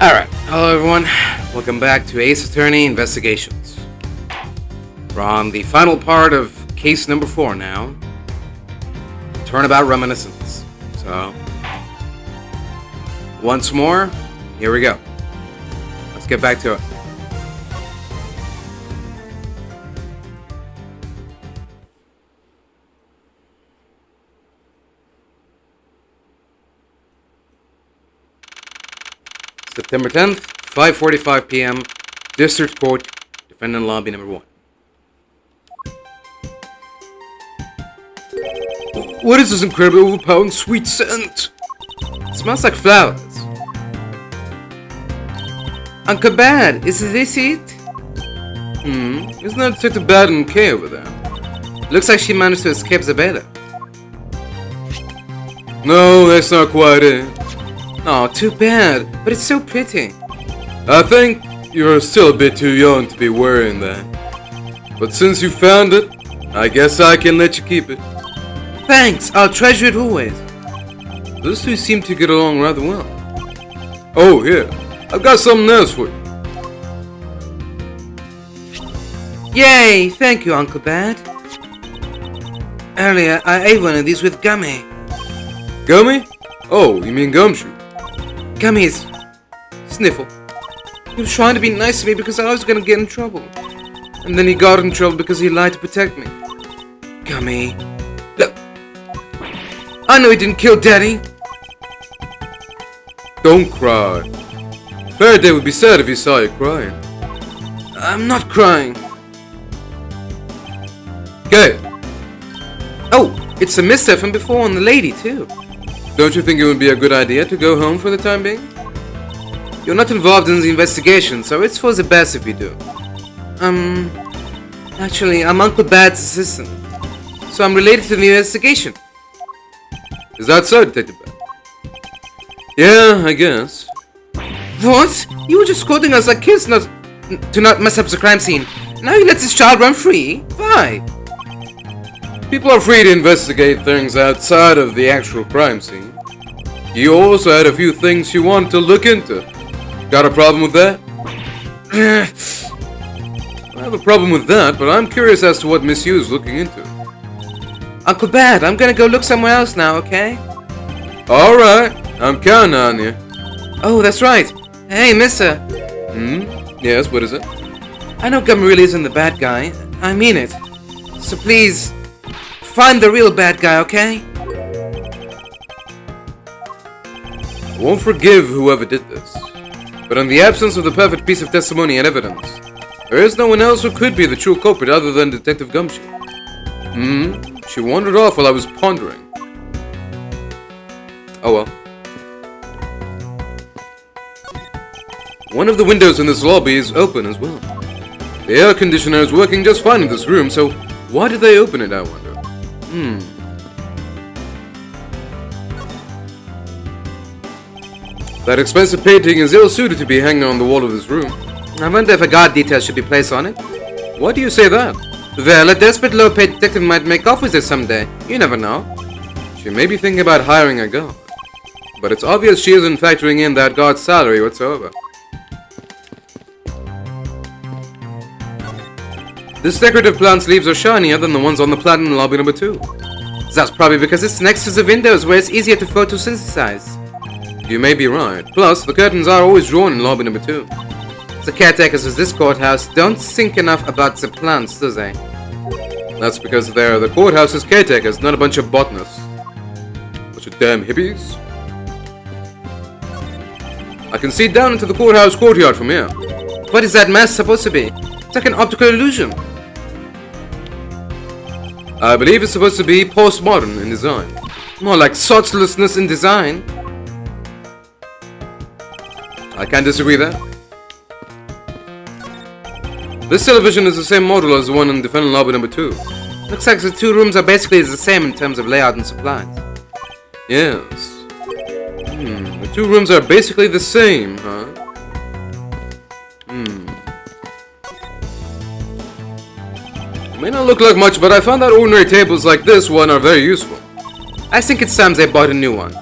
Alright, hello everyone. Welcome back to Ace Attorney Investigations. We're on the final part of case number 4 now. Turnabout Reminiscence. So, once more, here we go. Let's get back to it. September 10th, 5:45 p.m., District Court, Defendant Lobby number 1. What is this incredibly overpowering sweet scent? It smells like flowers. Uncle Bad, is this it? Isn't that Detective Bad and Kay over there? Looks like she managed to escape the beta. No, that's not quite it. Oh, too bad, but it's so pretty. I think you're still a bit too young to be wearing that. But since you found it, I guess I can let you keep it. Thanks, I'll treasure it always. Those two seem to get along rather well. Oh, here, I've got something else for you. Yay, thank you, Uncle Bad. Earlier, I ate one of these with Gummy. Gummy? Oh, you mean Gumshoe? Gummy's sniffle. He was trying to be nice to me because I was gonna get in trouble. And then he got in trouble because he lied to protect me. Gummy. Look. I know he didn't kill Daddy. Don't cry. Faraday would be sad if he saw you crying. I'm not crying. Good. Oh, it's the mister from before and the lady too. Don't you think it would be a good idea to go home for the time being? You're not involved in the investigation, so it's for the best if you do. Actually, I'm Uncle Bad's assistant, so I'm related to the investigation. Is that so, Detective Bad? Yeah, I guess. What? You were just scolding us like kids to not mess up the crime scene. Now you let this child run free? Why? People are free to investigate things outside of the actual crime scene. You also had a few things you wanted to look into. Got a problem with that? I have a problem with that, but I'm curious as to what Miss Yu is looking into. Uncle Bad, I'm gonna go look somewhere else now, okay? Alright, I'm counting on you. Oh, that's right. Hey, mister. Yes, what is it? I know Gummy really isn't the bad guy. I mean it. So please, find the real bad guy, okay? I won't forgive whoever did this. But in the absence of the perfect piece of testimony and evidence, there is no one else who could be the true culprit other than Detective Gumshoe. She wandered off while I was pondering. Oh well. One of the windows in this lobby is open as well. The air conditioner is working just fine in this room, so why did they open it, I wonder? That expensive painting is ill-suited to be hanging on the wall of this room. I wonder if a guard detail should be placed on it. Why do you say that? Well, a desperate low-paid detective might make off with it someday. You never know. She may be thinking about hiring a guard. But it's obvious she isn't factoring in that guard's salary whatsoever. This decorative plant's leaves are shinier than the ones on the plant in lobby number 2. That's probably because it's next to the windows where it's easier to photosynthesize. You may be right. Plus, the curtains are always drawn in lobby number 2. The caretakers of this courthouse don't think enough about the plants, do they? That's because they're the courthouse's caretakers, not a bunch of botanists. Bunch of damn hippies. I can see down into the courthouse courtyard from here. What is that mess supposed to be? It's like an optical illusion. I believe it's supposed to be postmodern in design. More like thoughtlessness in design. I can't disagree there. This television is the same model as the one in Defendant Lobby number 2. Looks like the two rooms are basically the same in terms of layout and supplies. Yes. The two rooms are basically the same, huh? May not look like much, but I found that ordinary tables like this one are very useful. I think it's time they bought a new one.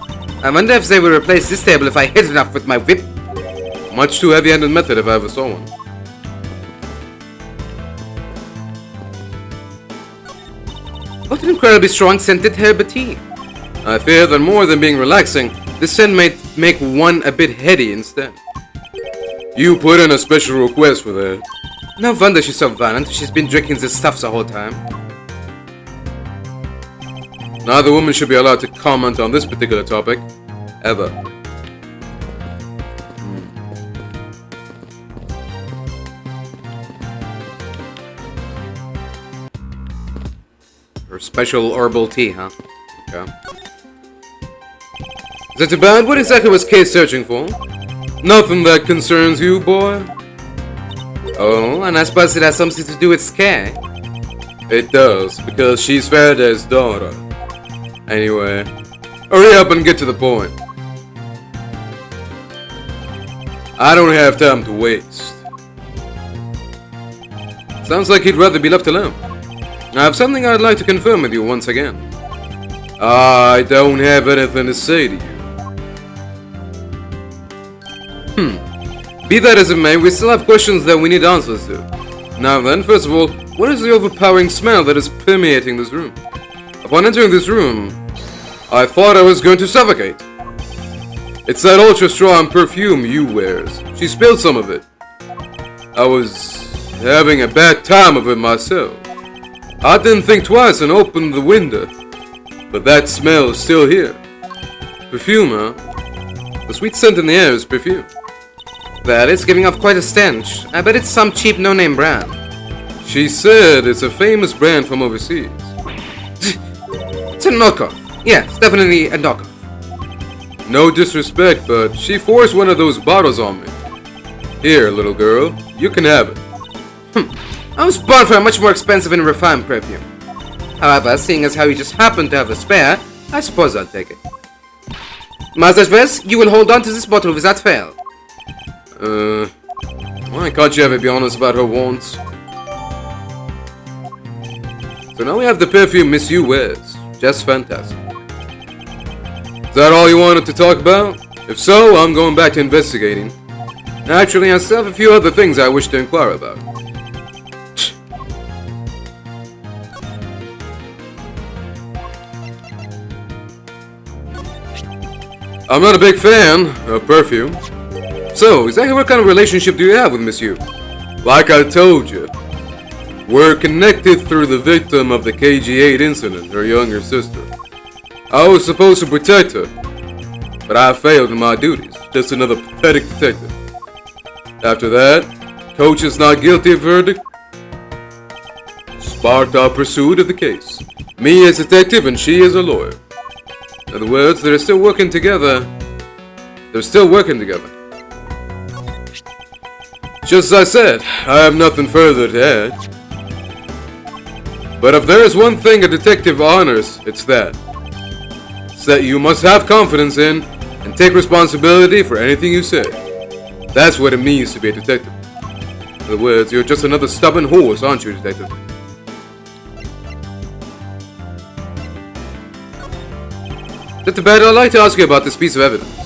I wonder if they will replace this table if I hit enough with my whip. Much too heavy-handed method if I ever saw one. What an incredibly strong scented herbal tea. I fear that more than being relaxing, this scent might make one a bit heady instead. You put in a special request for that. No wonder she's so violent. She's been drinking this stuff the whole time. Neither woman should be allowed to comment on this particular topic. Ever. Her special herbal tea, huh? Okay. Is that too bad? What exactly was Kate searching for? Nothing that concerns you, boy. Oh, and I suppose it has something to do with Sky. It does, because she's Faraday's daughter. Anyway, hurry up and get to the point. I don't have time to waste. Sounds like he'd rather be left alone. I have something I'd like to confirm with you once again. I don't have anything to say to you. Be that as it may, we still have questions that we need answers to. Now then, first of all, what is the overpowering smell that is permeating this room? Upon entering this room, I thought I was going to suffocate. It's that ultra-strong perfume you wears. She spilled some of it. I was having a bad time of it myself. I didn't think twice and opened the window. But that smell is still here. Perfume, huh? The sweet scent in the air is perfume. That it's giving off quite a stench. I bet it's some cheap no-name brand. She said it's a famous brand from overseas. It's a knockoff. Yeah, it's definitely a knockoff. No disrespect, but she forced one of those bottles on me. Here, little girl, you can have it. I was bought for a much more expensive and refined perfume. However, seeing as how you just happen to have a spare, I suppose I'll take it. Master Dress, you will hold on to this bottle without fail. Why can't you ever be honest about her wants? So now we have the perfume Miss Yu wears. Just fantastic. Is that all you wanted to talk about? If so, I'm going back to investigating. Actually, I still have a few other things I wish to inquire about. I'm not a big fan of perfume. So, exactly what kind of relationship do you have with Miss Yu? Like I told you, we're connected through the victim of the KG-8 incident, her younger sister. I was supposed to protect her, but I failed in my duties. Just another pathetic detective. After that, Coach is not guilty verdict. Sparked our pursuit of the case. Me as a detective and she as a lawyer. In other words, they're still working together. Just as I said, I have nothing further to add. But if there is one thing a detective honors, it's that. It's that you must have confidence in and take responsibility for anything you say. That's what it means to be a detective. In other words, you're just another stubborn horse, aren't you, detective? Detective Bad, I'd like to ask you about this piece of evidence.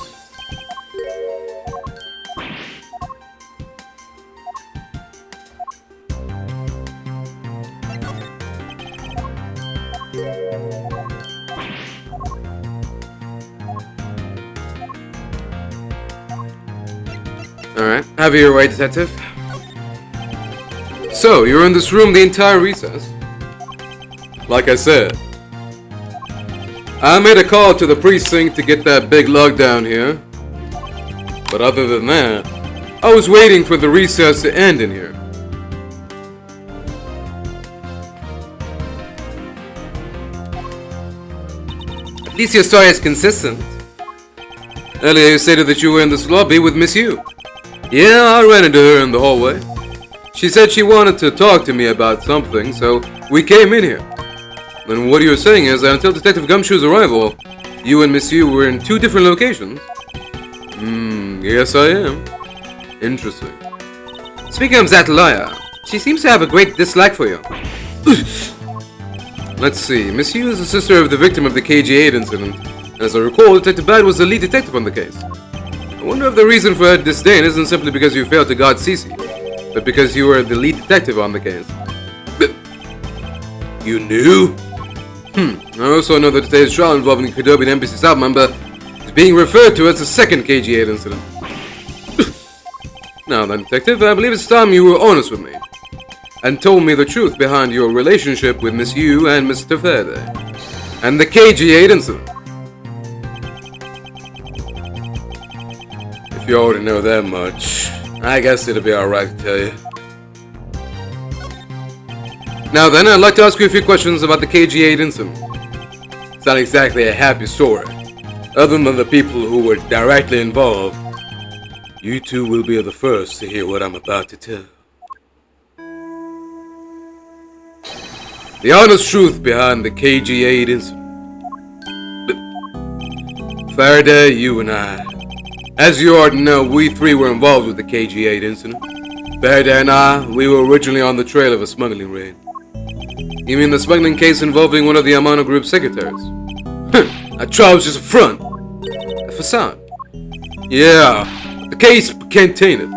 Alright, have your way, detective. So, you were in this room the entire recess? Like I said, I made a call to the precinct to get that big lug down here. But other than that, I was waiting for the recess to end in here. At least your story is consistent. Earlier you stated that you were in this lobby with Miss Yu. Yeah, I ran into her in the hallway. She said she wanted to talk to me about something, so we came in here. And what you're saying is that until Detective Gumshoe's arrival, you and Miss Yu were in two different locations? Yes I am. Interesting. Speaking of that lawyer, she seems to have a great dislike for you. Let's see, Miss Yu is the sister of the victim of the KG-8 incident. And as I recall, Detective Bad was the lead detective on the case. I wonder if the reason for her disdain isn't simply because you failed to guard Cece, but because you were the lead detective on the case. You knew? I also know that today's trial involving Kadobi and NBC staff member is being referred to as the second KG8 incident. Now then, detective, I believe it's time you were honest with me and told me the truth behind your relationship with Miss Yu and Mr. Faraday and the KG8 incident. If you already know that much, I guess it'll be alright to tell you. Now then, I'd like to ask you a few questions about the KG8 incident. It's not exactly a happy story. Other than the people who were directly involved, you two will be the first to hear what I'm about to tell. The honest truth behind the KG8 incident. Faraday, you and I. As you already know, we three were involved with the KG8 incident. Faraday and I, we were originally on the trail of a smuggling raid. You mean the smuggling case involving one of the Amano Group's secretaries? That trial was just a front. A facade. Yeah, the case became tainted.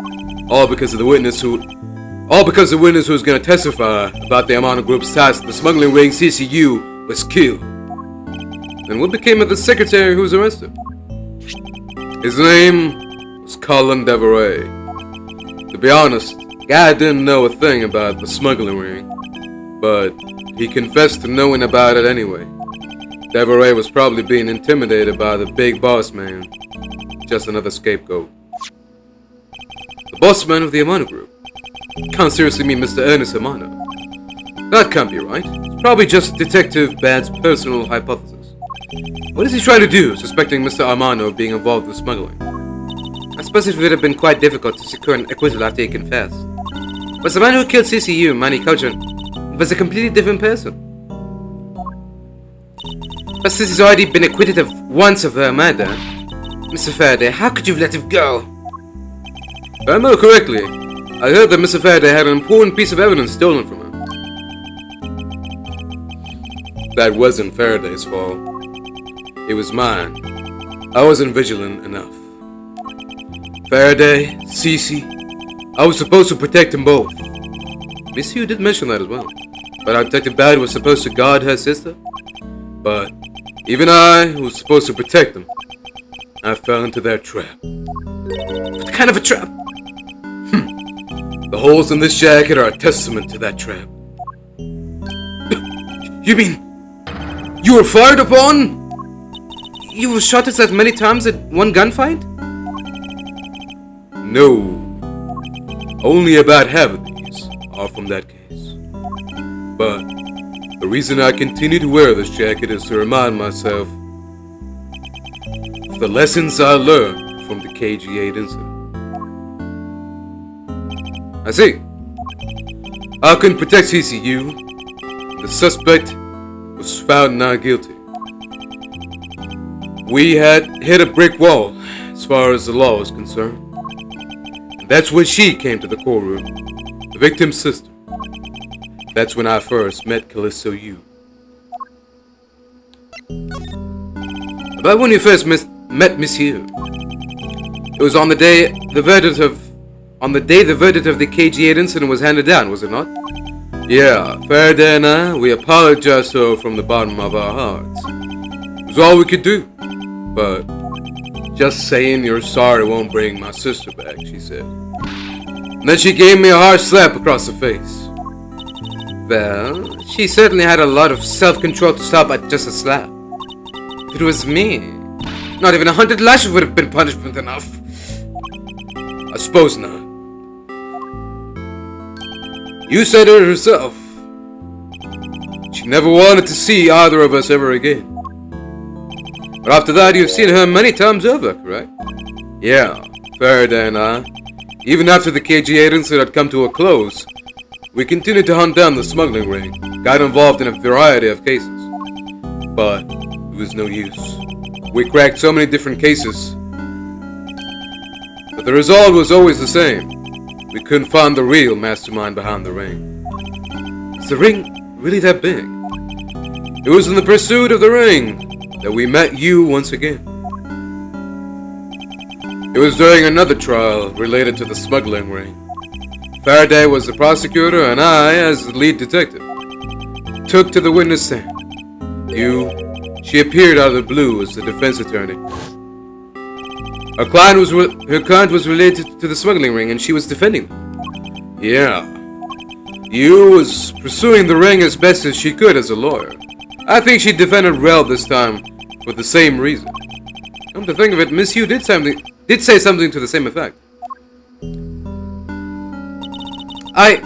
All because the witness who was going to testify about the Amano Group's ties to the smuggling ring CCU was killed. Then what became of the secretary who was arrested? His name was Colin Deveray. To be honest, the guy didn't know a thing about the smuggling ring, but he confessed to knowing about it anyway. Deveray was probably being intimidated by the big boss man. Just another scapegoat. The boss man of the Amano Group. Can't seriously mean Mr. Ernest Amano. That can't be right. It's probably just Detective Bad's personal hypothesis. What is he trying to do, suspecting Mr. Amano of being involved with smuggling? I suppose it would have been quite difficult to secure an acquittal after he confessed. But the man who killed CCU, Manny Kojin, was a completely different person. But since he's already been acquitted once of her murder, Mr. Faraday, how could you let him go? If I remember correctly, I heard that Mr. Faraday had an important piece of evidence stolen from him. That wasn't Faraday's fault. It was mine. I wasn't vigilant enough. Faraday, Cece, I was supposed to protect them both. Miss Yu did mention that as well. But our Detective Bad was supposed to guard her sister. But even I, who was supposed to protect them, I fell into their trap. What kind of a trap? The holes in this jacket are a testament to that trap. You mean you were fired upon? You were shot as many times at one gunfight? No. Only about half of these are from that case. But the reason I continue to wear this jacket is to remind myself of the lessons I learned from the KG8 incident. I see. I couldn't protect CCU. The suspect was found not guilty. We had hit a brick wall as far as the law was concerned. And that's when she came to the courtroom, the victim's sister. That's when I first met Callisto Yu. About when you first met Miss Yu. It was on the day the verdict of the KG8 incident was handed down, was it not? Yeah, Faraday and I, we apologized to her from the bottom of our hearts. It was all we could do. But just saying you're sorry won't bring my sister back, she said. And then she gave me a harsh slap across the face. Well, she certainly had a lot of self-control to stop at just a slap. If it was me, not even 100 lashes would have been punishment enough. I suppose not. You said it herself. She never wanted to see either of us ever again. But after that, you've seen her many times over, correct? Yeah, Faraday and I. Even after the KG8 incident had come to a close, we continued to hunt down the smuggling ring, got involved in a variety of cases. But it was no use. We cracked so many different cases, but the result was always the same. We couldn't find the real mastermind behind the ring. Is the ring really that big? It was in the pursuit of the ring that we met you once again. It was during another trial related to the smuggling ring. Faraday was the prosecutor and I, as the lead detective, took to the witness stand. She appeared out of the blue as the defense attorney. Her client was related to the smuggling ring and she was defending them. Yeah. You was pursuing the ring as best as she could as a lawyer. I think she defended Rel this time for the same reason. Come to think of it, Miss Yu did say something to the same effect. I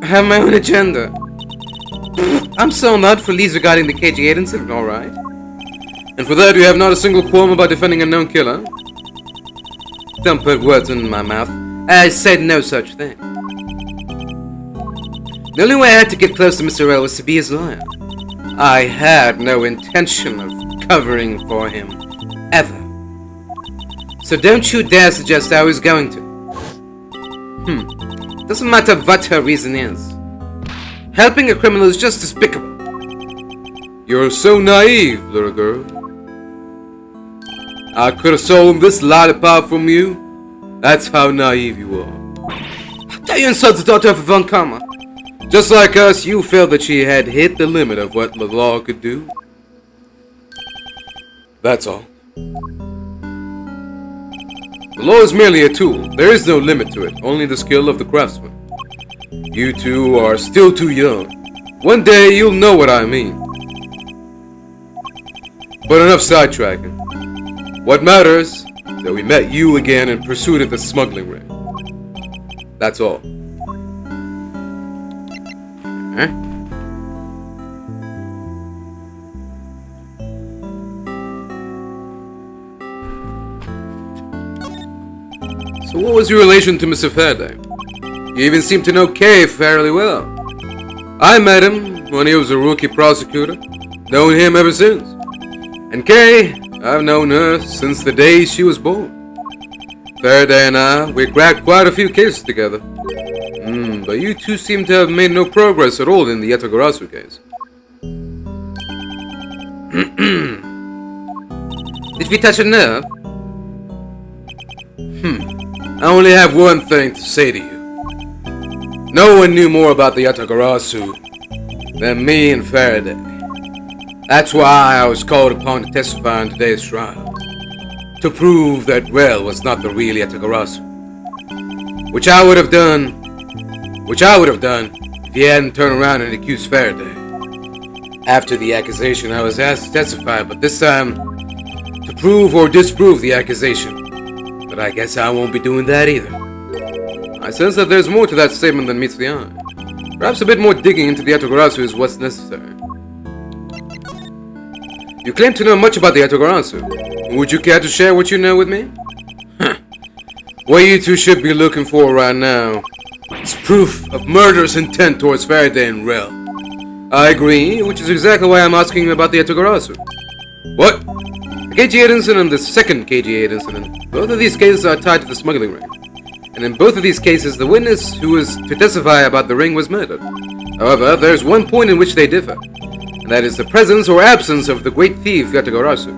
have my own agenda. I'm so not for leads regarding the KG8 incident, alright? And for that you have not a single qualm about defending a known killer? Don't put words in my mouth. I said no such thing. The only way I had to get close to Mr. Rel was to be his lawyer. I had no intention of covering for him, ever. So don't you dare suggest I was going to. Doesn't matter what her reason is. Helping a criminal is just despicable. You're so naive, little girl. I could have stolen this lollipop from you. That's how naive you are. How dare you insult the daughter of Von Karma? Just like us, you felt that she had hit the limit of what the law could do. That's all. The law is merely a tool. There is no limit to it, only the skill of the craftsman. You two are still too young. One day you'll know what I mean. But enough sidetracking. What matters is that we met you again in pursuit of the smuggling ring. That's all. Huh? So what was your relation to Mr. Faraday? You even seem to know Kay fairly well. I met him when he was a rookie prosecutor. Known him ever since. And Kay, I've known her since the day she was born. Faraday and I, we cracked quite a few cases together. But you two seem to have made no progress at all in the Yeaeaeaeaeaeah case. Did we touch a nerve? I only have one thing to say to you. No one knew more about the Yeaeaeaeaeaah than me and Faraday. That's why I was called upon to testify in today's trial. To prove that Rel was not the real Yeaeaeaeaeaah. Which I would have done if he hadn't turned around and accused Faraday. After the accusation, I was asked to testify, but this time to prove or disprove the accusation. But I guess I won't be doing that either. I sense that there's more to that statement than meets the eye. Perhaps a bit more digging into the Yeaeaeaeaeaah is what's necessary. You claim to know much about the Yeaeaeaeaeaah. Would you care to share what you know with me? What you two should be looking for right now is proof of murderous intent towards Faraday and Rel. I agree, which is exactly why I'm asking you about the Yeaeaeaeaeaah. What? The KG8 incident and the second KG8 incident. Both of these cases are tied to the smuggling ring. And in both of these cases, the witness who was to testify about the ring was murdered. However, there's one point in which they differ. And that is the presence or absence of the great thief Yeaeaeaeaeaah.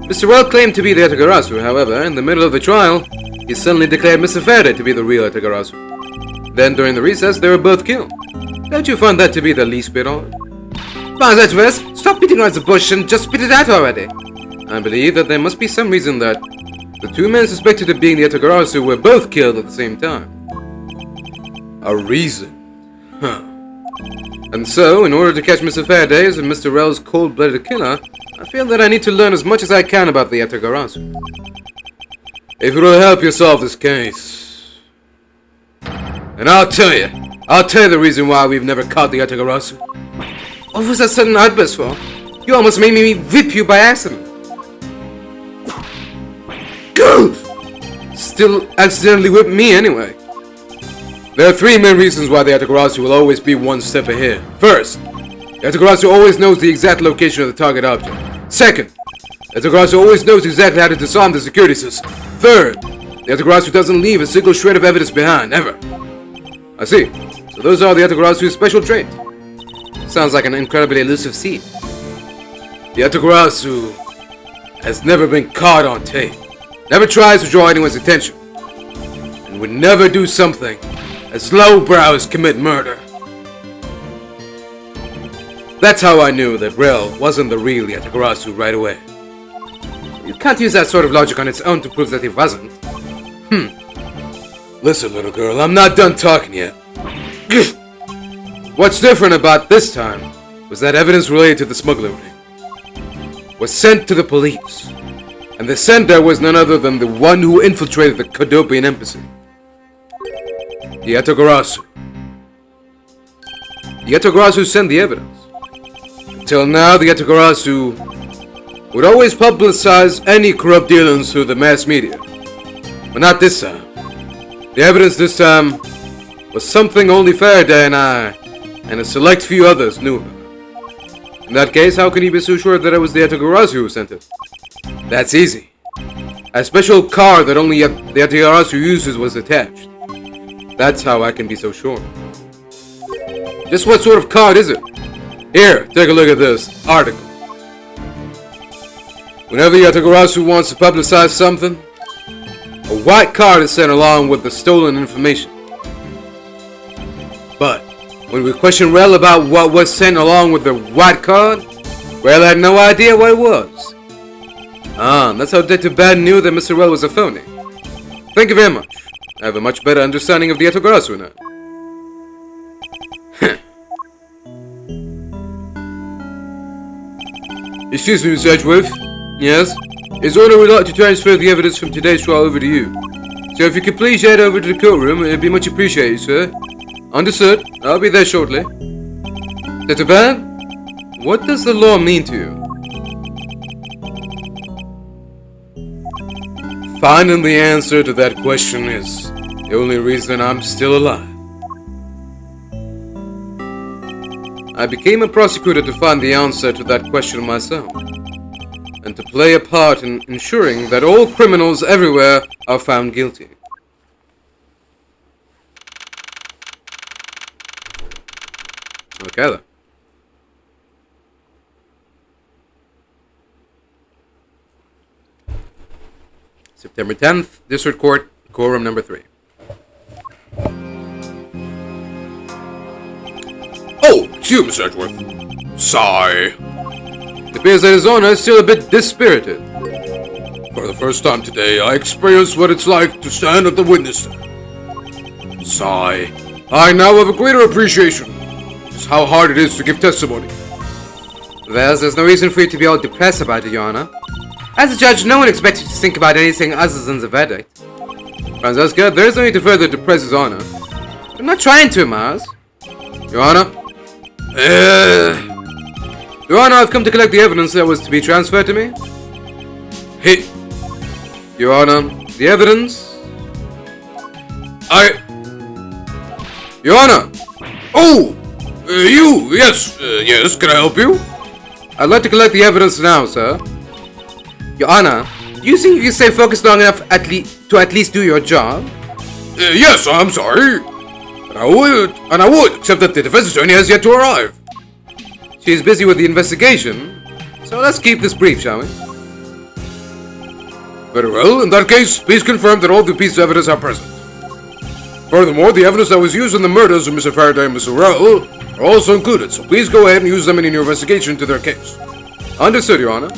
Mr. Rel claimed to be the Yeaeaeaeaeaah, however, in the middle of the trial, he suddenly declared Mr. Faraday to be the real Yeaeaeaeaah. Then, during the recess, they were both killed. Don't you find that to be the least bit odd? West, stop beating around the bush and just spit it out already. I believe that there must be some reason that the two men suspected of being the Yeaeaeaeaeaah were both killed at the same time. A reason? Huh. And so, in order to catch Mr. Faraday's and Mr. Rel's cold-blooded killer, I feel that I need to learn as much as I can about the Yeaeaeaeaeaah. If it will help you solve this case, then I'll tell you the reason why we've never caught the Yeaeaeaeaah. What was that sudden outburst for? You almost made me whip you by accident. Go! Still accidentally whipped me anyway. There are three main reasons why the Yeaeaeaeaeaah will always be one step ahead. First, the Yeaeaeaeaeaah always knows the exact location of the target object. Second, the Yeaeaeaeaeaah always knows exactly how to disarm the security system. Third, the Yeaeaeaeaeaah doesn't leave a single shred of evidence behind, ever. I see. So those are the Yeaeaeaeaeaah's special traits. Sounds like an incredibly elusive seed. The Yeaeaeaeaeaah has never been caught on tape, never tries to draw anyone's attention, and would never do something as lowbrow as commit murder. That's how I knew that Rel wasn't the real Yeaeaeaeaeaeah right away. You can't use that sort of logic on its own to prove that he wasn't. Listen, little girl, I'm not done talking yet. What's different about this time was that evidence related to the smuggler ring was sent to the police, and the sender was none other than the one who infiltrated the Kodopian embassy. Yeaeaeaeaeaah. Yeaeaeaeaeaah sent the evidence. Until now, the Yeaeaeaeaeaah would always publicize any corrupt dealings through the mass media. But not this time. The evidence this time was something only Faraday and I, and a select few others knew about. In that case, how can you be so sure that it was the Yeaeaeaeaeaah who sent it? That's easy. A special card that only the Yeaeaeaeaeaeaah uses was attached. That's how I can be so sure. Just what sort of card is it? Here, take a look at this article. Whenever Yeaeaeaeaeaah wants to publicize something, a white card is sent along with the stolen information. But when we questioned Rel about what was sent along with the white card, Rel had no idea what it was. That's how Detective Bad knew that Mr. Rel was a phony. Thank you very much. I have a much better understanding of the Yeaeaeaeaeaah now. Excuse me, Mr. Edgeworth. Yes? His Honor would like to transfer the evidence from today's trial over to you. So if you could please head over to the courtroom, it'd be much appreciated, sir. Understood. I'll be there shortly. Detective Bad, what does the law mean to you? Finding the answer to that question is the only reason I'm still alive. I became a prosecutor to find the answer to that question myself, and to play a part in ensuring that all criminals everywhere are found guilty. Okay then. September 10th, District Court, Quorum number 3. Oh, it's you, Mr. Edgeworth. Sigh. It appears that His Honor is still a bit dispirited. For the first time today, I experienced what it's like to stand at the witness stand. Sigh. I now have a greater appreciation just how hard it is to give testimony. There's no reason for you to be all depressed about it, Your Honor. As a judge, no one expects you to think about anything other than the verdict. Franziska, there is no need to further depress His Honor. I'm not trying to, Mars. Your Honor? Your Honor, I've come to collect the evidence that was to be transferred to me. Hey. Your Honor, the evidence... Your Honor! Oh! Yes, can I help you? I'd like to collect the evidence now, sir. Your Honor, do you think you can stay focused long enough to at least do your job? Yes, I'm sorry. And I would, except that the defense attorney has yet to arrive. She is busy with the investigation, so let's keep this brief, shall we? Very well, in that case, please confirm that all the pieces of evidence are present. Furthermore, the evidence that was used in the murders of Mr. Faraday and Mr. Rowell are also included, so please go ahead and use them in your investigation to their case. Understood, Your Honor.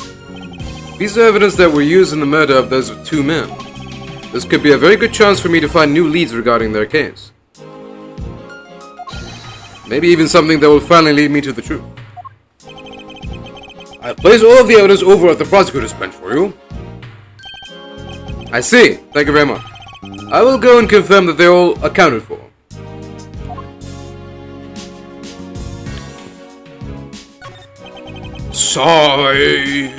These are evidence that were used in the murder of those two men. This could be a very good chance for me to find new leads regarding their case. Maybe even something that will finally lead me to the truth. I've placed all of the evidence over at the prosecutor's bench for you. I see. Thank you very much. I will go and confirm that they're all accounted for. Sigh.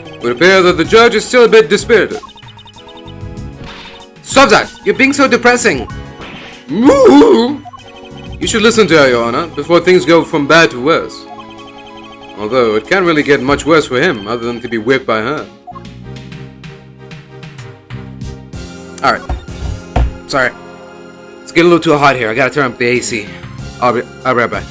It would appear that the judge is still a bit dispirited. Stop that! You're being so depressing! You should listen to her, Your Honor, before things go from bad to worse. Although, it can't really get much worse for him, other than to be whipped by her. Alright. Sorry. It's getting a little too hot here. I gotta turn up the AC. I'll be right back.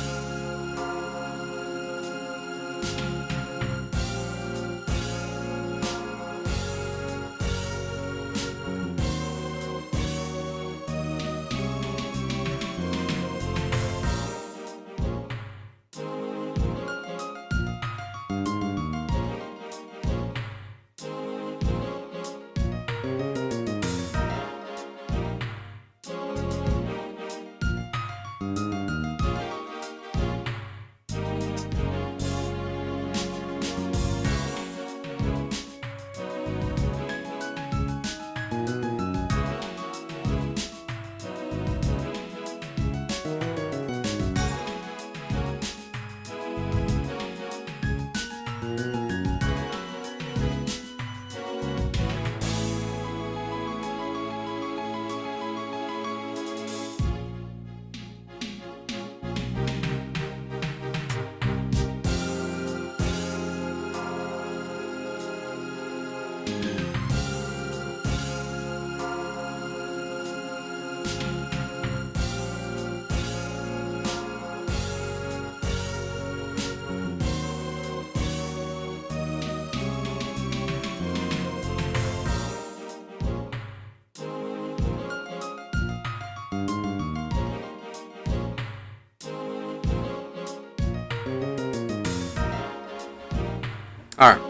Alright.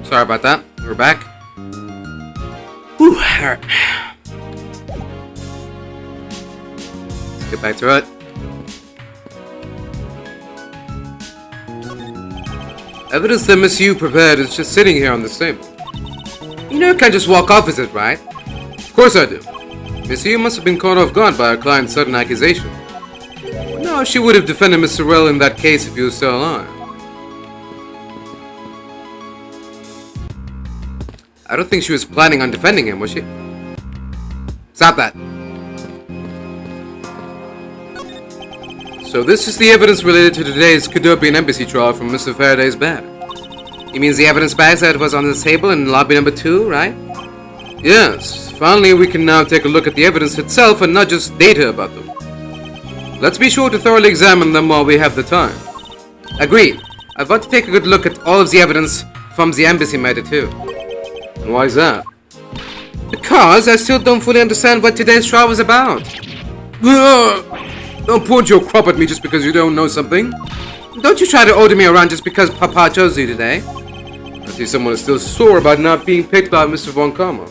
Sorry about that. We're back. Whew. Alright. Let's get back to it. Evidence that Miss Yu prepared is just sitting here on this table. You know, you can't just walk off with it, right? Of course I do. Miss Yu must have been caught off guard by her client's sudden accusation. No, she would have defended Mr. Rell in that case if he was still alive. I don't think she was planning on defending him, was she? Stop that. So this is the evidence related to today's Cadopian Embassy trial from Mr. Faraday's bag. He means the evidence bag that was on this table in lobby number 2, right? Yes. Finally, we can now take a look at the evidence itself and not just data about them. Let's be sure to thoroughly examine them while we have the time. Agreed. I want to take a good look at all of the evidence from the embassy matter too. And why is that? Because I still don't fully understand what today's trial was about. Don't point your crop at me just because you don't know something. Don't you try to order me around just because Papa chose you today. I see someone is still sore about not being picked by Mr. Von Karma.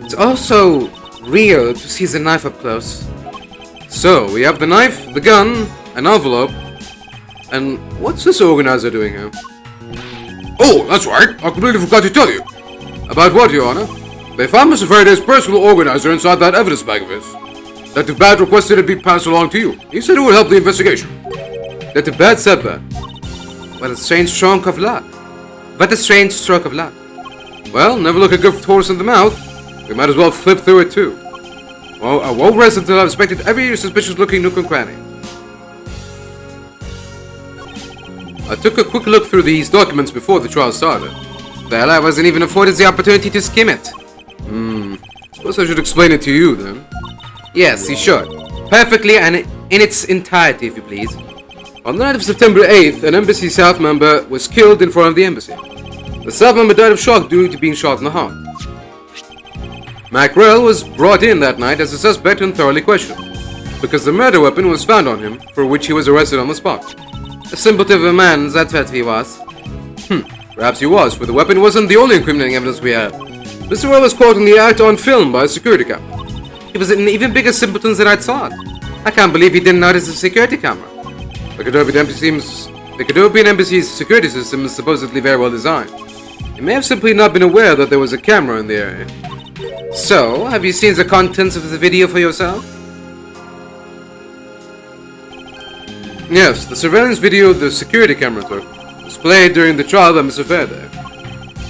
It's also real to see the knife up close. So, we have the knife, the gun, an envelope, and what's this organizer doing here? Oh, that's right. I completely forgot to tell you. About what, Your Honor? They found Mr. Faraday's personal organizer inside that evidence bag of his. Detective Bad requested it be passed along to you. He said it would help the investigation. Detective Bad said that. What a strange stroke of luck. What a strange stroke of luck. Well, never look a gift horse in the mouth. We might as well flip through it too. Well, I won't rest until I've inspected every suspicious-looking nook and cranny. I took a quick look through these documents before the trial started. Well, I wasn't even afforded the opportunity to skim it. Suppose I should explain it to you then. Yes, you should. Perfectly and in its entirety, if you please. On the night of September 8th, an Embassy South member was killed in front of the embassy. The South member died of shock due to being shot in the heart. Mackerel was brought in that night as a suspect and thoroughly questioned, because the murder weapon was found on him, for which he was arrested on the spot. A simpleton of a man, that's what he was. Perhaps he was, for the weapon wasn't the only incriminating evidence we had. Mr. Well was caught in the act on film by a security camera. He was an even bigger simpleton than I'd thought. I can't believe he didn't notice the security camera. The Cadopian Embassy's security system is supposedly very well designed. He may have simply not been aware that there was a camera in the area. So, have you seen the contents of the video for yourself? Yes, the surveillance video the security camera took was played during the trial by Mr. Faraday.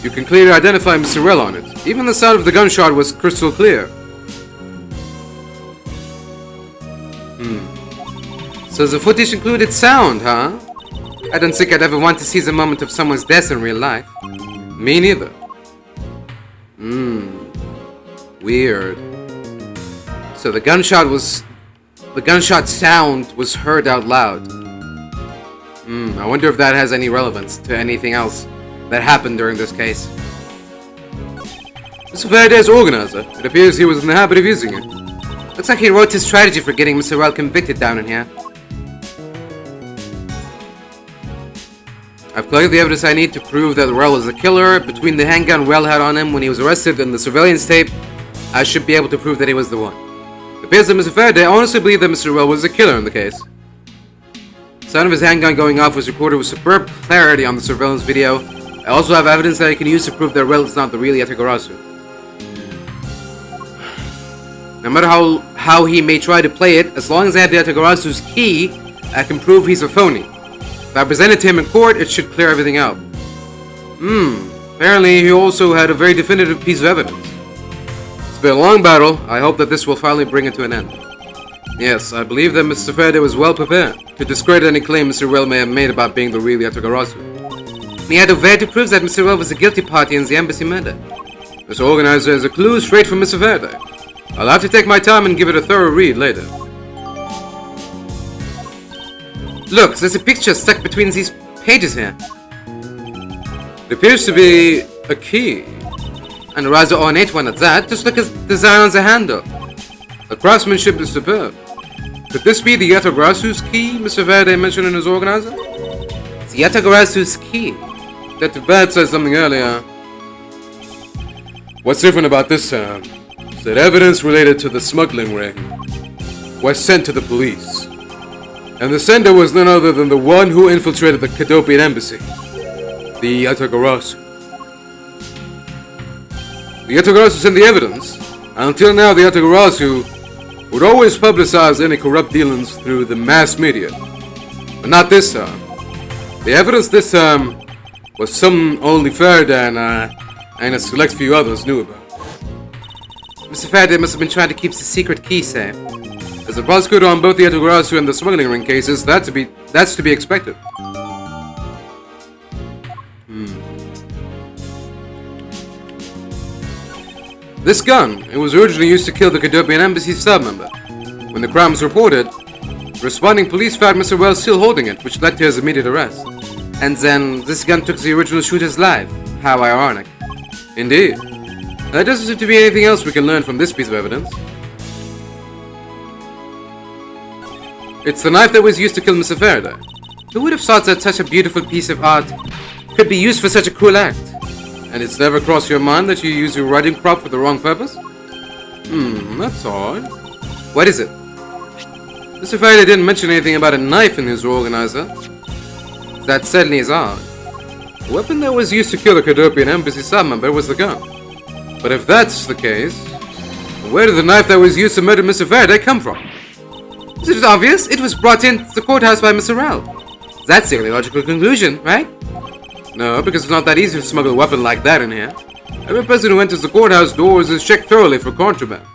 You can clearly identify Mr. Rell on it. Even the sound of the gunshot was crystal clear. So the footage included sound, huh? I don't think I'd ever want to see the moment of someone's death in real life. Me neither. Weird. So the gunshot sound was heard out loud. I wonder if that has any relevance to anything else that happened during this case. Mr. Faraday's organizer. It appears he was in the habit of using it. Looks like he wrote his strategy for getting Mr. Rell convicted down in here. I've collected the evidence I need to prove that Rell is the killer. Between the handgun Rell had on him when he was arrested and the surveillance tape, I should be able to prove that he was the one. It appears that Mr. Faraday honestly believed that Mr. Rell was the killer in the case. The sound of his handgun going off was recorded with superb clarity on the surveillance video. I also have evidence that I can use to prove that Rell is not the real Yeaeaeaeaeaeah. No matter how he may try to play it, as long as I have the Yeaeaeaeaeah's key, I can prove he's a phony. If I presented him in court, it should clear everything out. Apparently he also had a very definitive piece of evidence. It's been a long battle. I hope that this will finally bring it to an end. Yes, I believe that Mr. Faraday was well prepared to discredit any claim Mr. Rell may have made about being the real Yeaeaeaeaeaah. He had a way to prove that Mr. Rell was the guilty party in the embassy murder. This organizer has a clue straight from Mr. Faraday. I'll have to take my time and give it a thorough read later. Look, there's a picture stuck between these pages here. It appears to be a key. And a rather ornate one at that. Just look at the design on the handle. The craftsmanship is superb. Could this be the Yeaeaeaeaah's key Mr. Faraday mentioned in his organizer? Yeaeaeaeaeah's key. Detective Bat said something earlier. What's different about this time is that evidence related to the smuggling ring was sent to the police. And the sender was none other than the one who infiltrated the Cadopian embassy, the Yeaeaeaeaeah. The Yeaeaeaeaeah sent the evidence. Until now, the Yeaeaeaeaeah would always publicize any corrupt dealings through the mass media. But not this time. The evidence this time was some only Faraday and a select few others knew about. Mr. Faraday must have been trying to keep the secret key safe. As a prosecutor on both the Yeaeaeaeaeah and the smuggling ring cases, that's to be expected. This gun, it was originally used to kill the Cadopian embassy staff member. When the crime was reported, the responding police found Mr. Wells still holding it, which led to his immediate arrest. And then, this gun took the original shooter's life. How ironic. Indeed. There doesn't seem to be anything else we can learn from this piece of evidence. It's the knife that was used to kill Mr. Faraday. Who would have thought that such a beautiful piece of art could be used for such a cruel act? And it's never crossed your mind that you use your riding crop for the wrong purpose? That's odd. What is it? Mr. Faraday didn't mention anything about a knife in his organizer. That certainly is odd. The weapon that was used to kill the Cadopian embassy staff member was the gun. But if that's the case, where did the knife that was used to murder Mr. Faraday come from? Is it obvious? It was brought into the courthouse by Mr. Rao. That's the only logical conclusion, right? No, because it's not that easy to smuggle a weapon like that in here. Every person who enters the courthouse doors is checked thoroughly for contraband.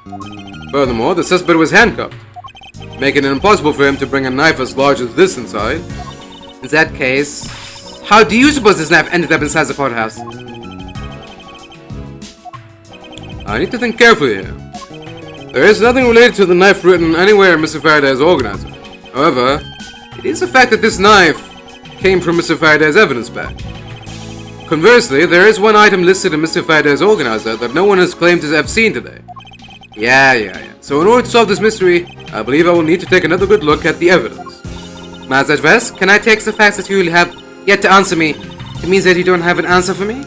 Furthermore, the suspect was handcuffed, making it impossible for him to bring a knife as large as this inside. In that case, how do you suppose this knife ended up inside the courthouse? I need to think carefully here. There is nothing related to the knife written anywhere in Mr. Faraday's organizer. However, it is a fact that this knife came from Mr. Faraday's evidence bag. Conversely, there is one item listed in Mr. Faraday's organizer that no one has claimed to have seen today. Yeah. So in order to solve this mystery, I believe I will need to take another good look at the evidence. Mazaj Vest, can I take the fact that you will have yet to answer me? It means that you don't have an answer for me?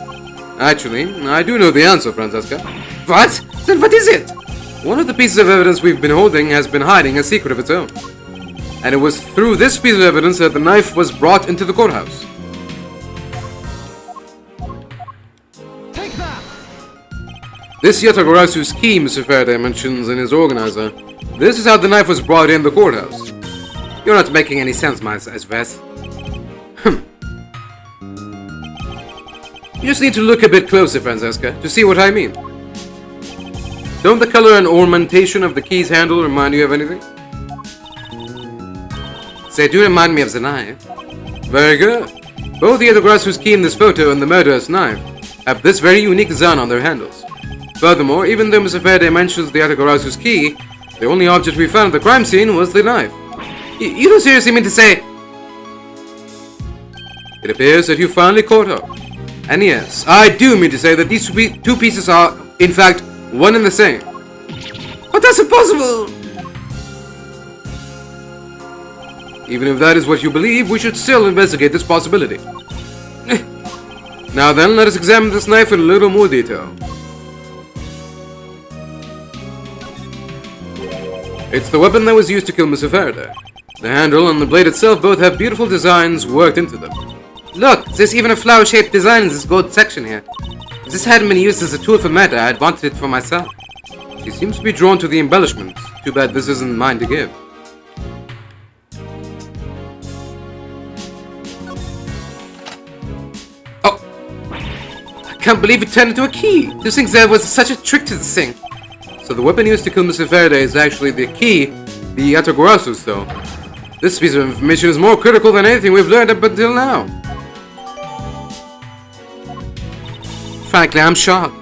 Actually, I do know the answer, Francesca. What? Then what is it? One of the pieces of evidence we've been holding has been hiding a secret of its own. And it was through this piece of evidence that the knife was brought into the courthouse. Take that! This Yeaeaeaeaah's key Mr. Faraday mentions in his organizer. This is how the knife was brought in the courthouse. You're not making any sense, Mazaj Vest. You just need to look a bit closer, Francesca, to see what I mean. Don't the color and ornamentation of the key's handle remind you of anything? They do remind me of the knife. Very good. Both the Yeaeaeaeaah's key in this photo and the murderer's knife have this very unique design on their handles. Furthermore, even though Mr. Faraday mentions the Yeaeaeaeaah's key, the only object we found at the crime scene was the knife. You don't seriously mean to say... It appears that you finally caught up. And yes, I do mean to say that these two pieces are, in fact, one and the same. But that's impossible! Even if that is what you believe, we should still investigate this possibility. Now then, let us examine this knife in a little more detail. It's the weapon that was used to kill Mr. Faraday. The handle and the blade itself both have beautiful designs worked into them. Look, there's even a flower-shaped design in this gold section here. If this hadn't been used as a tool for murder, I'd wanted it for myself. She seems to be drawn to the embellishments. Too bad this isn't mine to give. Oh! I can't believe it turned into a key! To think there was such a trick to this thing. So the weapon used to kill Mr. Faraday is actually the key, the Yeaeaeaeaah's though. This piece of information is more critical than anything we've learned up until now. Frankly, I'm shocked.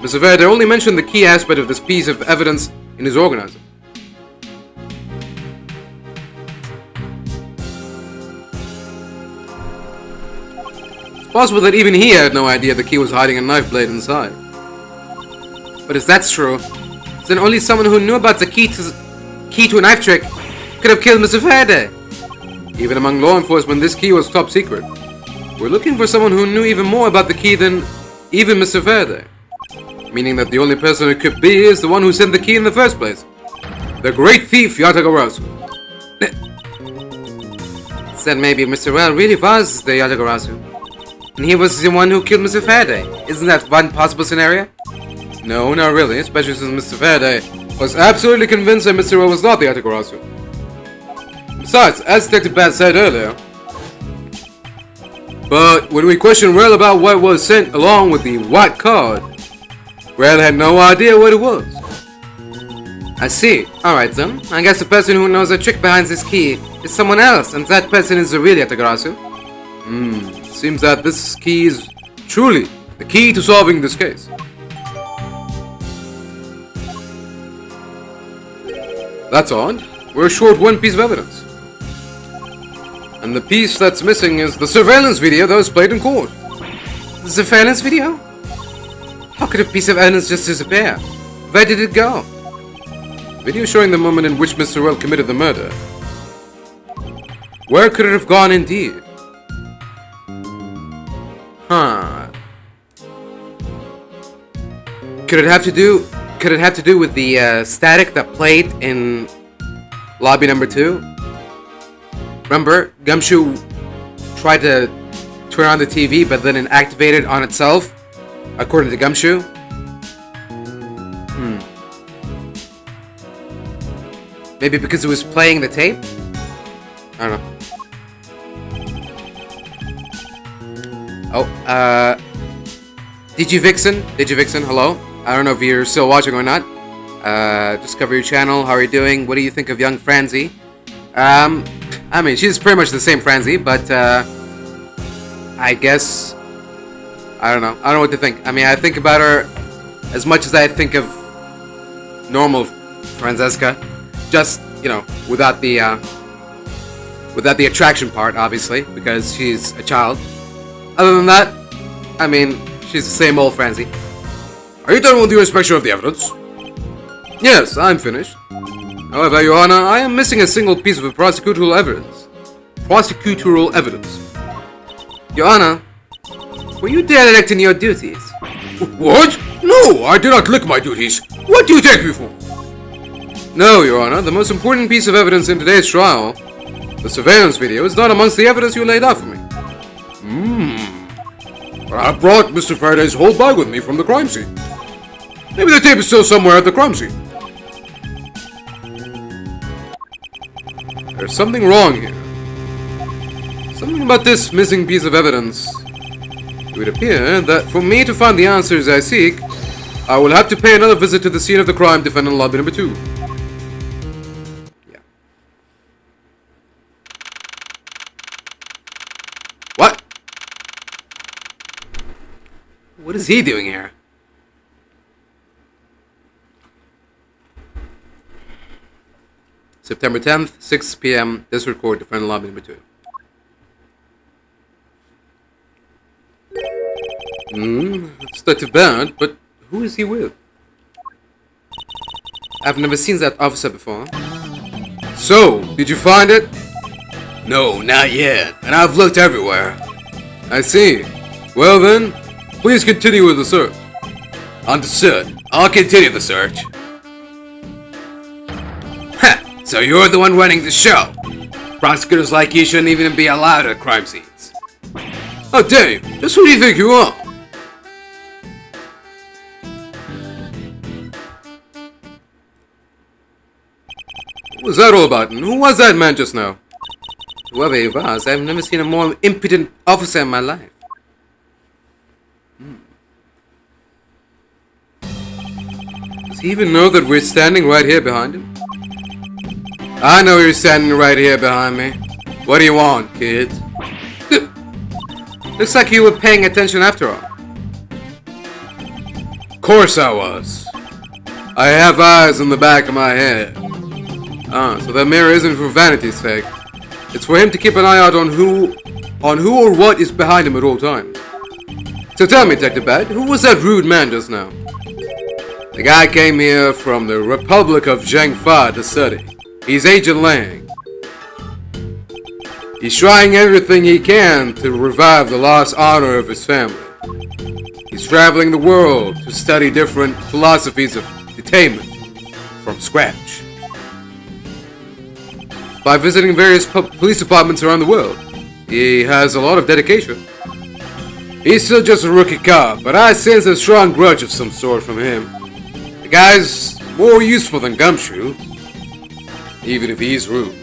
Mr. Faraday only mentioned the key aspect of this piece of evidence in his organizer. It's possible that even he had no idea the key was hiding a knife blade inside. But if that's true, then only someone who knew about the key to a knife trick could have killed Mr. Faraday. Even among law enforcement, this key was top secret. We're looking for someone who knew even more about the key than even Mr. Faraday. Meaning that the only person it could be is the one who sent the key in the first place. The great thief Yeaeaeaeaeaeah. Said maybe Mr. Well really was the Yeaeaeaeaeaeh. And he was the one who killed Mr. Faraday. Isn't that one possible scenario? No, not really, especially since Mr. Faraday was absolutely convinced that Mr. Well was not the Yeaeaeaeaeah. Besides, as Detective Bat said earlier, but when we questioned Rel about what was sent along with the white card, Rel had no idea what it was. I see. Alright then. I guess the person who knows the trick behind this key is someone else, and that person is the real Yeaeaeaeaeaeh. Seems that this key is truly the key to solving this case. That's odd. We're short one piece of evidence. And the piece that's missing is the surveillance video that was played in court. The surveillance video? How could a piece of evidence just disappear? Where did it go? Video showing the moment in which Mr. Well committed the murder. Where could it have gone indeed? Huh. Could it have to do with the static that played in lobby number 2? Remember, Gumshoe tried to turn on the TV, but then it activated on itself, according to Gumshoe. Maybe because it was playing the tape? I don't know. Oh, Digivixen, hello? I don't know if you're still watching or not. Discover your channel, how are you doing? What do you think of young Franzi? I mean, she's pretty much the same Franzi, but, I guess, I don't know what to think. I mean, I think about her as much as I think of normal Francesca, just, you know, without the attraction part, obviously, because she's a child. Other than that, I mean, she's the same old Franzi. Are you done with your inspection of the evidence? Yes, I'm finished. However, Your Honor, I am missing a single piece of prosecutorial evidence. Your Honor, were you derelict in your duties? What? No, I did not lick my duties. What do you take me for? No, Your Honor, the most important piece of evidence in today's trial, the surveillance video, is not amongst the evidence you laid out for me. But I brought Mr. Faraday's whole bag with me from the crime scene. Maybe the tape is still somewhere at the crime scene. There's something wrong here. Something about this missing piece of evidence. It would appear that for me to find the answers I seek, I will have to pay another visit to the scene of the crime defendant lobby number 2. Yeah. What? What is he doing here? September 10th, 6 p.m. District Court, defendant lobby number 2. It's not too bad, but who is he with? I've never seen that officer before. So, did you find it? No, not yet, and I've looked everywhere. I see. Well then, please continue with the search. Understood. I'll continue the search. Ha! So you're the one running the show. Prosecutors like you shouldn't even be allowed at crime scenes. How dare you? Just who do you think you are? What was that all about? And who was that man just now? Whoever he was, I've never seen a more impudent officer in my life. Does he even know that we're standing right here behind him? I know you're standing right here behind me. What do you want, kid? Looks like you were paying attention after all. Of course I was. I have eyes in the back of my head. Ah, so that mirror isn't for vanity's sake. It's for him to keep an eye out on who or what is behind him at all times. So tell me, Detective Bat, who was that rude man just now? The guy came here from the Republic of Zhengfa to study. He's Agent Lang. He's trying everything he can to revive the lost honor of his family. He's traveling the world to study different philosophies of detainment from scratch. By visiting various police departments around the world, he has a lot of dedication. He's still just a rookie cop, but I sense a strong grudge of some sort from him. The guy's more useful than Gumshoe, even if he's rude.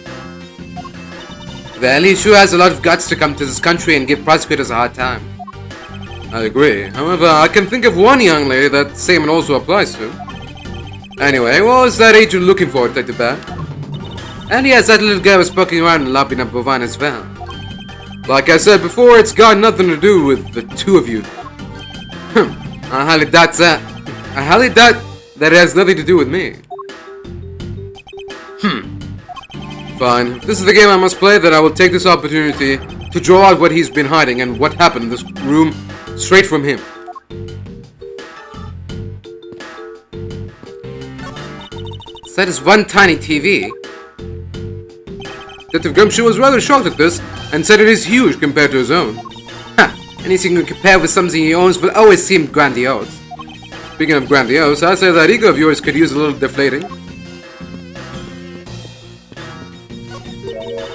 Well, he sure has a lot of guts to come to this country and give prosecutors a hard time. I agree. However, I can think of one young lady that same also applies to. Anyway, what was that agent looking for, Detective Bad? And yes, that little girl was poking around in lobby number 1 as well. Like I said before, it's got nothing to do with the two of you. I highly doubt that. I highly doubt that it has nothing to do with me. Fine. If this is the game I must play, then I will take this opportunity to draw out what he's been hiding and what happened in this room straight from him. So that is one tiny TV. Detective Gumshoe was rather shocked at this and said it is huge compared to his own. Ha! Anything you compare with something he owns will always seem grandiose. Speaking of grandiose, I say that ego of yours could use a little deflating.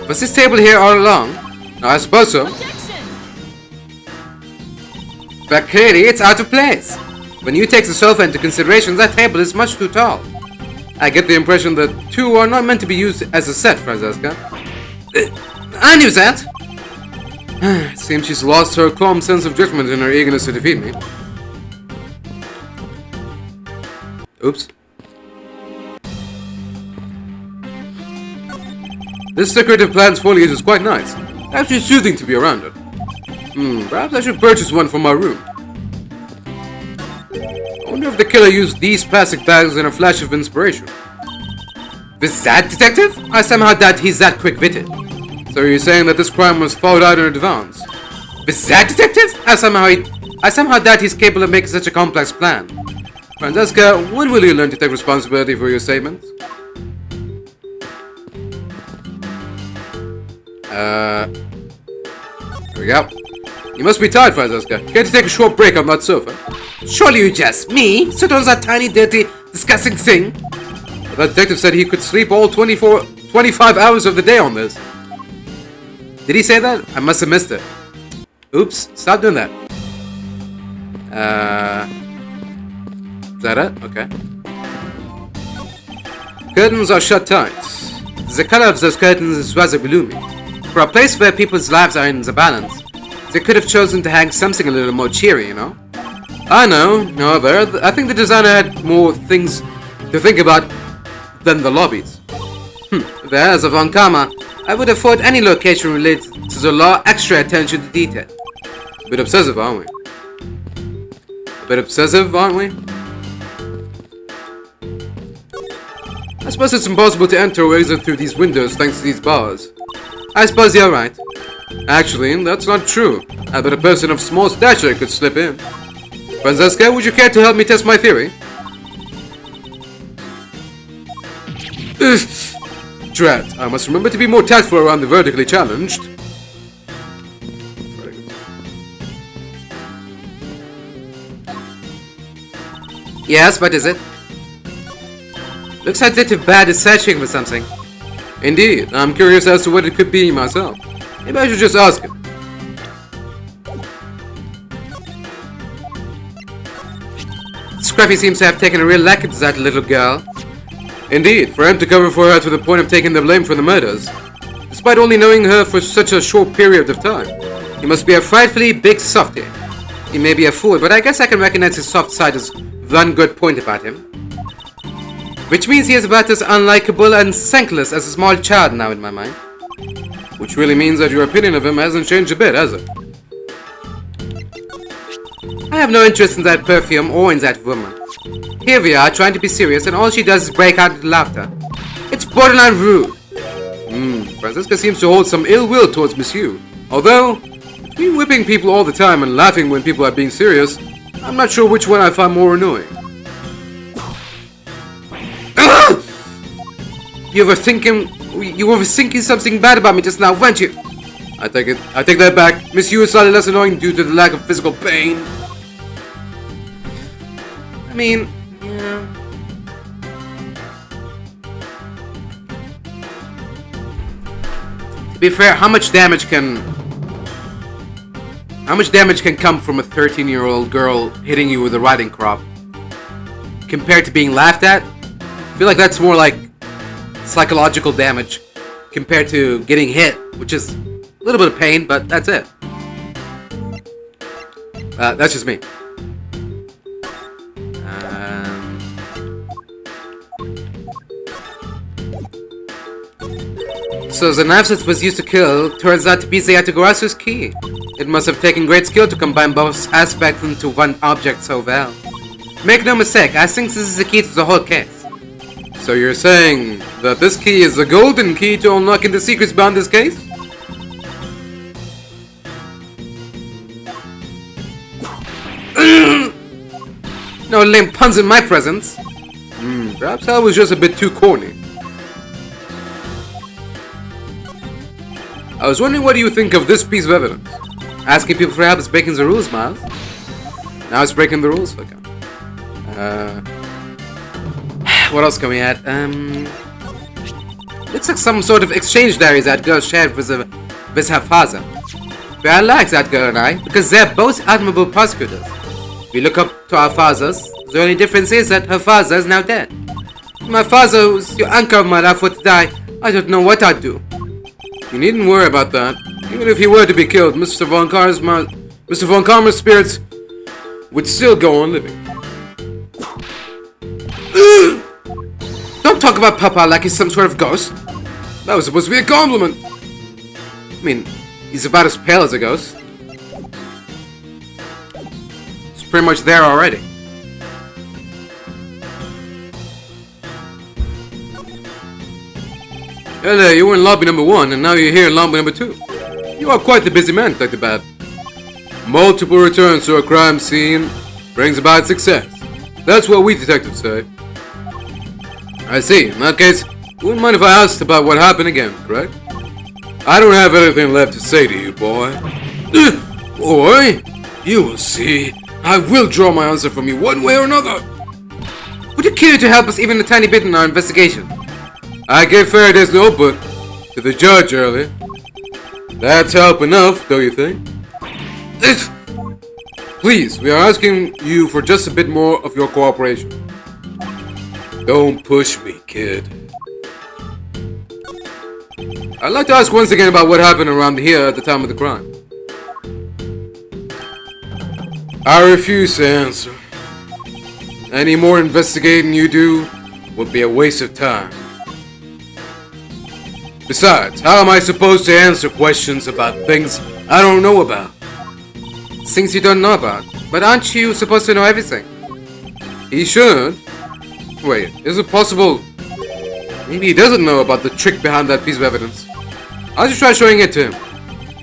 Was this table here all along? No, I suppose so. But clearly it's out of place. When you take the sofa into consideration, that table is much too tall. I get the impression that two are not meant to be used as a set, Francesca. I knew that. It seems she's lost her calm sense of judgment in her eagerness to defeat me. Oops. This decorative plant's foliage is quite nice. Actually soothing to be around it. Perhaps I should purchase one for my room. I wonder if the killer used these plastic bags in a flash of inspiration. Is that detective? I somehow doubt he's that quick-witted. So you're saying that this crime was thought out in advance? Is that detective? I somehow doubt he's capable of making such a complex plan. Francesca, when will you learn to take responsibility for your statements? Here we go. You must be tired, Francesca. Can't you take a short break on that sofa? Surely you just me? Sit on that tiny, dirty, disgusting thing? But that detective said he could sleep all 25 hours of the day on this. Did he say that? I must have missed it. Oops, stop doing that. Is that it? Okay. Curtains are shut tight. The color of those curtains is rather gloomy. For a place where people's lives are in the balance, they could have chosen to hang something a little more cheery, you know? I know, however, I think the designer had more things to think about than the lobbies. There, as a Von Karma, I would afford any location related to the law extra attention to detail. A bit obsessive, aren't we? A bit obsessive, aren't we? I suppose it's impossible to enter or exit through these windows thanks to these bars. I suppose you're right. Actually, that's not true. I bet a person of small stature could slip in. Francesca, would you care to help me test my theory? Drat, I must remember to be more tactful around the vertically challenged. Yes, what is it? Looks like Detective Bad is searching for something. Indeed, I'm curious as to what it could be myself. Maybe I should just ask him. Scruffy seems to have taken a real liking to that little girl. Indeed, for him to cover for her to the point of taking the blame for the murders. Despite only knowing her for such a short period of time. He must be a frightfully big softy. He may be a fool, but I guess I can recognize his soft side as one good point about him. Which means he is about as unlikable and thankless as a small child now in my mind. Which really means that your opinion of him hasn't changed a bit, has it? I have no interest in that perfume or in that woman. Here we are trying to be serious and all she does is break out into laughter. It's borderline rude. Francesca seems to hold some ill will towards Miss Yu. Although, between whipping people all the time and laughing when people are being serious, I'm not sure which one I find more annoying. You were thinking something bad about me just now, weren't you? I take that back. Miss Yu is slightly less annoying due to the lack of physical pain. I mean, yeah. To be fair, how much damage can come from a 13-year-old girl hitting you with a riding crop compared to being laughed at? I feel like that's more like psychological damage compared to getting hit, which is a little bit of pain, but that's it. That's just me. So the knife that was used to kill turns out to be the Yeaeaeaeaeah's key. It must have taken great skill to combine both aspects into one object so well. Make no mistake, I think this is the key to the whole case. So you're saying that this key is the golden key to unlocking the secrets behind this case? No lame puns in my presence. Perhaps I was just a bit too corny. I was wondering, what do you think of this piece of evidence? Asking people for help is breaking the rules, Miles. Now it's breaking the rules. Okay. What else can we add? Looks like some sort of exchange diaries that girl shared with her father. But I like that girl and I, because they're both admirable prosecutors. We look up to our fathers. The only difference is that her father is now dead. My father, who's the anchor of my life, would die. I don't know what I'd do. You needn't worry about that. Even if he were to be killed, Mr. Von Karma's spirits would still go on living. Don't talk about Papa like he's some sort of ghost. That was supposed to be a compliment. I mean, he's about as pale as a ghost. It's pretty much there already. Hello, you were in lobby number 1, and now you're here in lobby number 2. You are quite the busy man, Detective Bad. Multiple returns to a crime scene brings about success. That's what we detectives say. I see. In that case, you wouldn't mind if I asked about what happened again, correct? I don't have anything left to say to you, boy. Boy, you will see. I will draw my answer from you one way or another. Would you care to help us even a tiny bit in our investigation? I gave Faraday's notebook to the judge earlier. That's help enough, don't you think? Please, we are asking you for just a bit more of your cooperation. Don't push me, kid. I'd like to ask once again about what happened around here at the time of the crime. I refuse to answer. Any more investigating you do would be a waste of time. Besides, how am I supposed to answer questions about things I don't know about? Things you don't know about. But aren't you supposed to know everything? He should. Wait, is it possible? Maybe he doesn't know about the trick behind that piece of evidence. I'll just try showing it to him.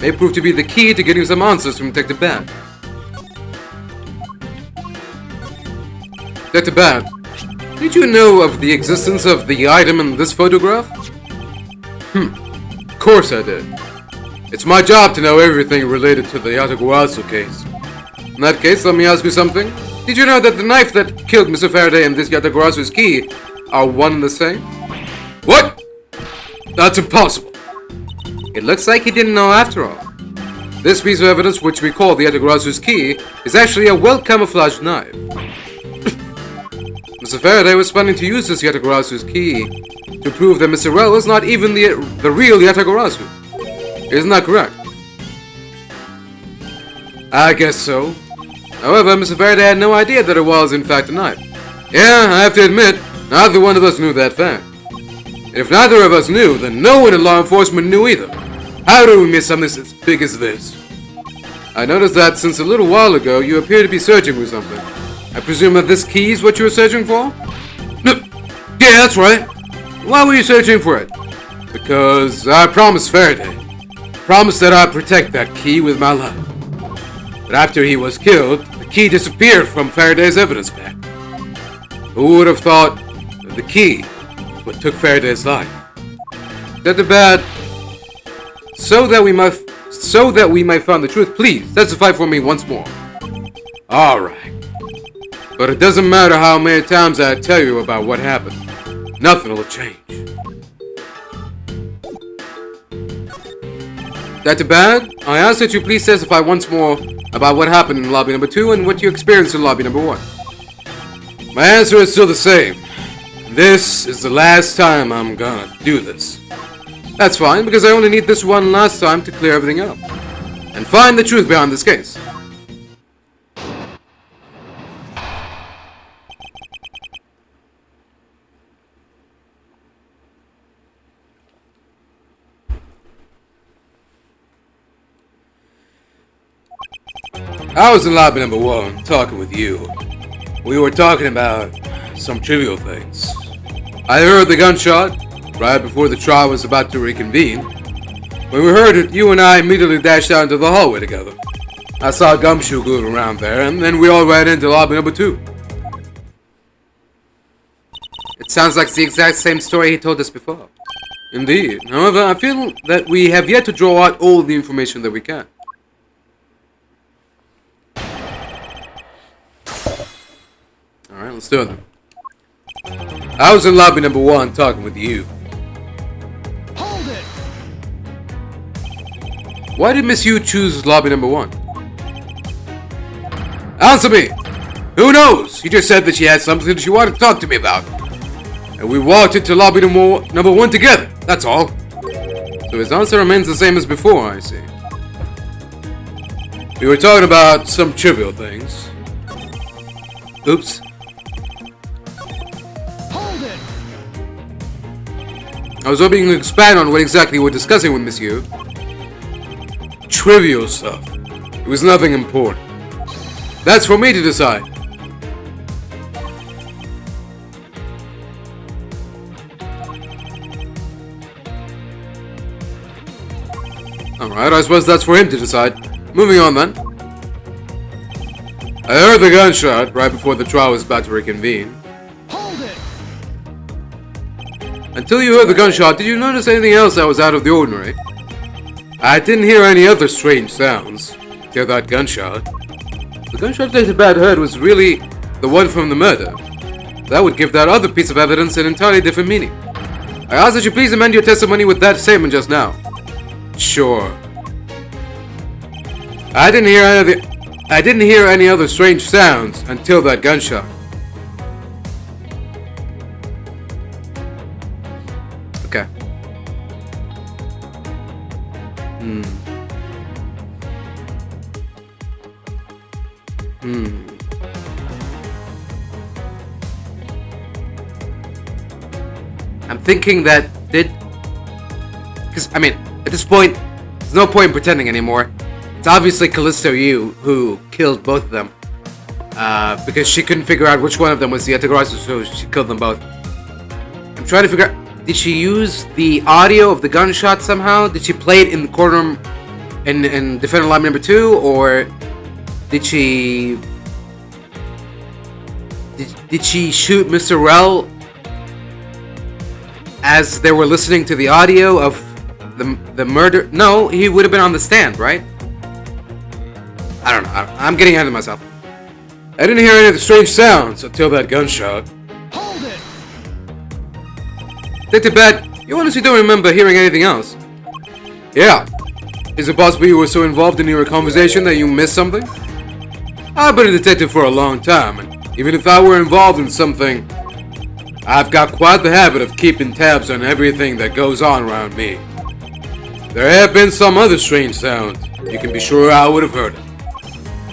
May prove to be the key to getting some answers from Detective Bad. Detective Bad, did you know of the existence of the item in this photograph? Of course I did. It's my job to know everything related to the Yeaeaeaeaeah case. In that case, let me ask you something. Did you know that the knife that killed Mr. Faraday and this Yeaeaeaeaah's key are one and the same? What? That's impossible. It looks like he didn't know after all. This piece of evidence, which we call the Yeaeaeaeaah's key, is actually a well-camouflaged knife. Mr. Faraday was planning to use this Yeaeaeaeaah's key to prove that Mr. Rell was not even the real Yeaeaeaeaah. Isn't that correct? I guess so. However, Mr. Faraday had no idea that it was, in fact, a knife. Yeah, I have to admit, neither one of us knew that fact. And if neither of us knew, then no one in law enforcement knew either. How do we miss something as big as this? I noticed that since a little while ago, you appear to be searching for something. I presume that this key is what you were searching for? No. Yeah, that's right. Why were you searching for it? Because I promised Faraday. Promised that I'd protect that key with my life. But after he was killed, the key disappeared from Faraday's evidence bag. Who would have thought that the key was what took Faraday's life? Detective Bad, so so that we might find the truth, please testify for me once more. Alright. But it doesn't matter how many times I tell you about what happened. Nothing will change. That too bad? I ask that you please testify once more about what happened in lobby number 2 and what you experienced in lobby number 1. My answer is still the same. This is the last time I'm gonna do this. That's fine, because I only need this one last time to clear everything up and find the truth behind this case. I was in lobby number 1, talking with you. We were talking about some trivial things. I heard the gunshot right before the trial was about to reconvene. When we heard it, you and I immediately dashed out into the hallway together. I saw Gumshoe glued around there, and then we all ran into lobby number 2. It sounds like the exact same story he told us before. Indeed. However, I feel that we have yet to draw out all the information that we can. Alright, let's do it then. I was in lobby number 1 talking with you. Hold it! Why did Miss Yu choose lobby number 1? Answer me! Who knows? She just said that she had something she wanted to talk to me about. And we walked into lobby number 1 together, that's all. So his answer remains the same as before, I see. We were talking about some trivial things. Oops. Hold it! I was hoping you could expand on what exactly you were discussing with Miss Yu. Trivial stuff. It was nothing important. That's for me to decide. Alright, I suppose that's for him to decide. Moving on then. I heard the gunshot right before the trial was about to reconvene. Hold it! Until you heard the gunshot, did you notice anything else that was out of the ordinary? I didn't hear any other strange sounds. Till that gunshot. The gunshot that Bad heard was really the one from the murder. That would give that other piece of evidence an entirely different meaning. I ask that you please amend your testimony with that statement just now. Sure. I didn't hear any other strange sounds until that gunshot. Okay. I'm thinking that because, I mean, at this point, there's no point in pretending anymore. It's obviously Callisto Yu who killed both of them. Because she couldn't figure out which one of them was the Atagarasu, so she killed them both. I'm trying to figure out, did she use the audio of the gunshot somehow? Did she play it in the courtroom in Defender Lobby number 2? Or did she... Did she shoot Mr. Rel as they were listening to the audio of the murder? No, he would have been on the stand, right? I don't know. I'm getting ahead of myself. I didn't hear any of the strange sounds until that gunshot. Hold it! Detective Bad, you honestly don't remember hearing anything else? Yeah. Is it possible you were so involved in your conversation that you missed something? I've been a detective for a long time, and even if I were involved in something, I've got quite the habit of keeping tabs on everything that goes on around me. There have been some other strange sounds. You can be sure I would have heard it.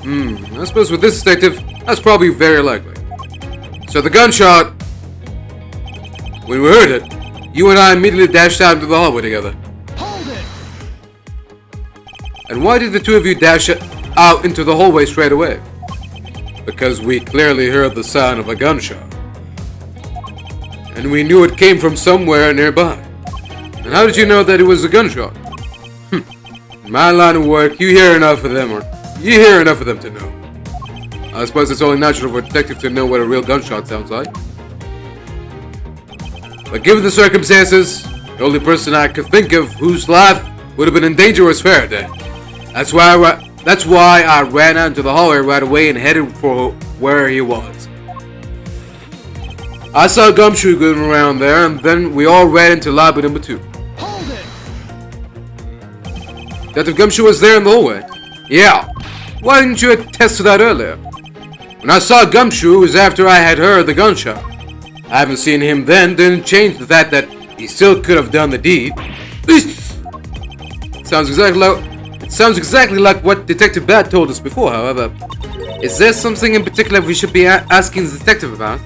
I suppose with this detective, that's probably very likely. So the gunshot, when we heard it, you and I immediately dashed out into the hallway together. Hold it! And why did the two of you dash out into the hallway straight away? Because we clearly heard the sound of a gunshot. And we knew it came from somewhere nearby. And how did you know that it was a gunshot? In my line of work, you hear enough of them to know. I suppose it's only natural for a detective to know what a real gunshot sounds like. But given the circumstances, the only person I could think of whose life would have been in danger was Faraday. That's why I ran out into the hallway right away and headed for where he was. I saw Gumshoe going around there, and then we all ran into lobby number 2. Hold it! Detective Gumshoe was there in the hallway. Yeah. Why didn't you attest to that earlier? When I saw Gumshoe, it was after I had heard the gunshot. I haven't seen him then, didn't change the fact that he still could have done the deed. It sounds exactly like what Detective Bat told us before, however. Is there something in particular we should be asking the detective about?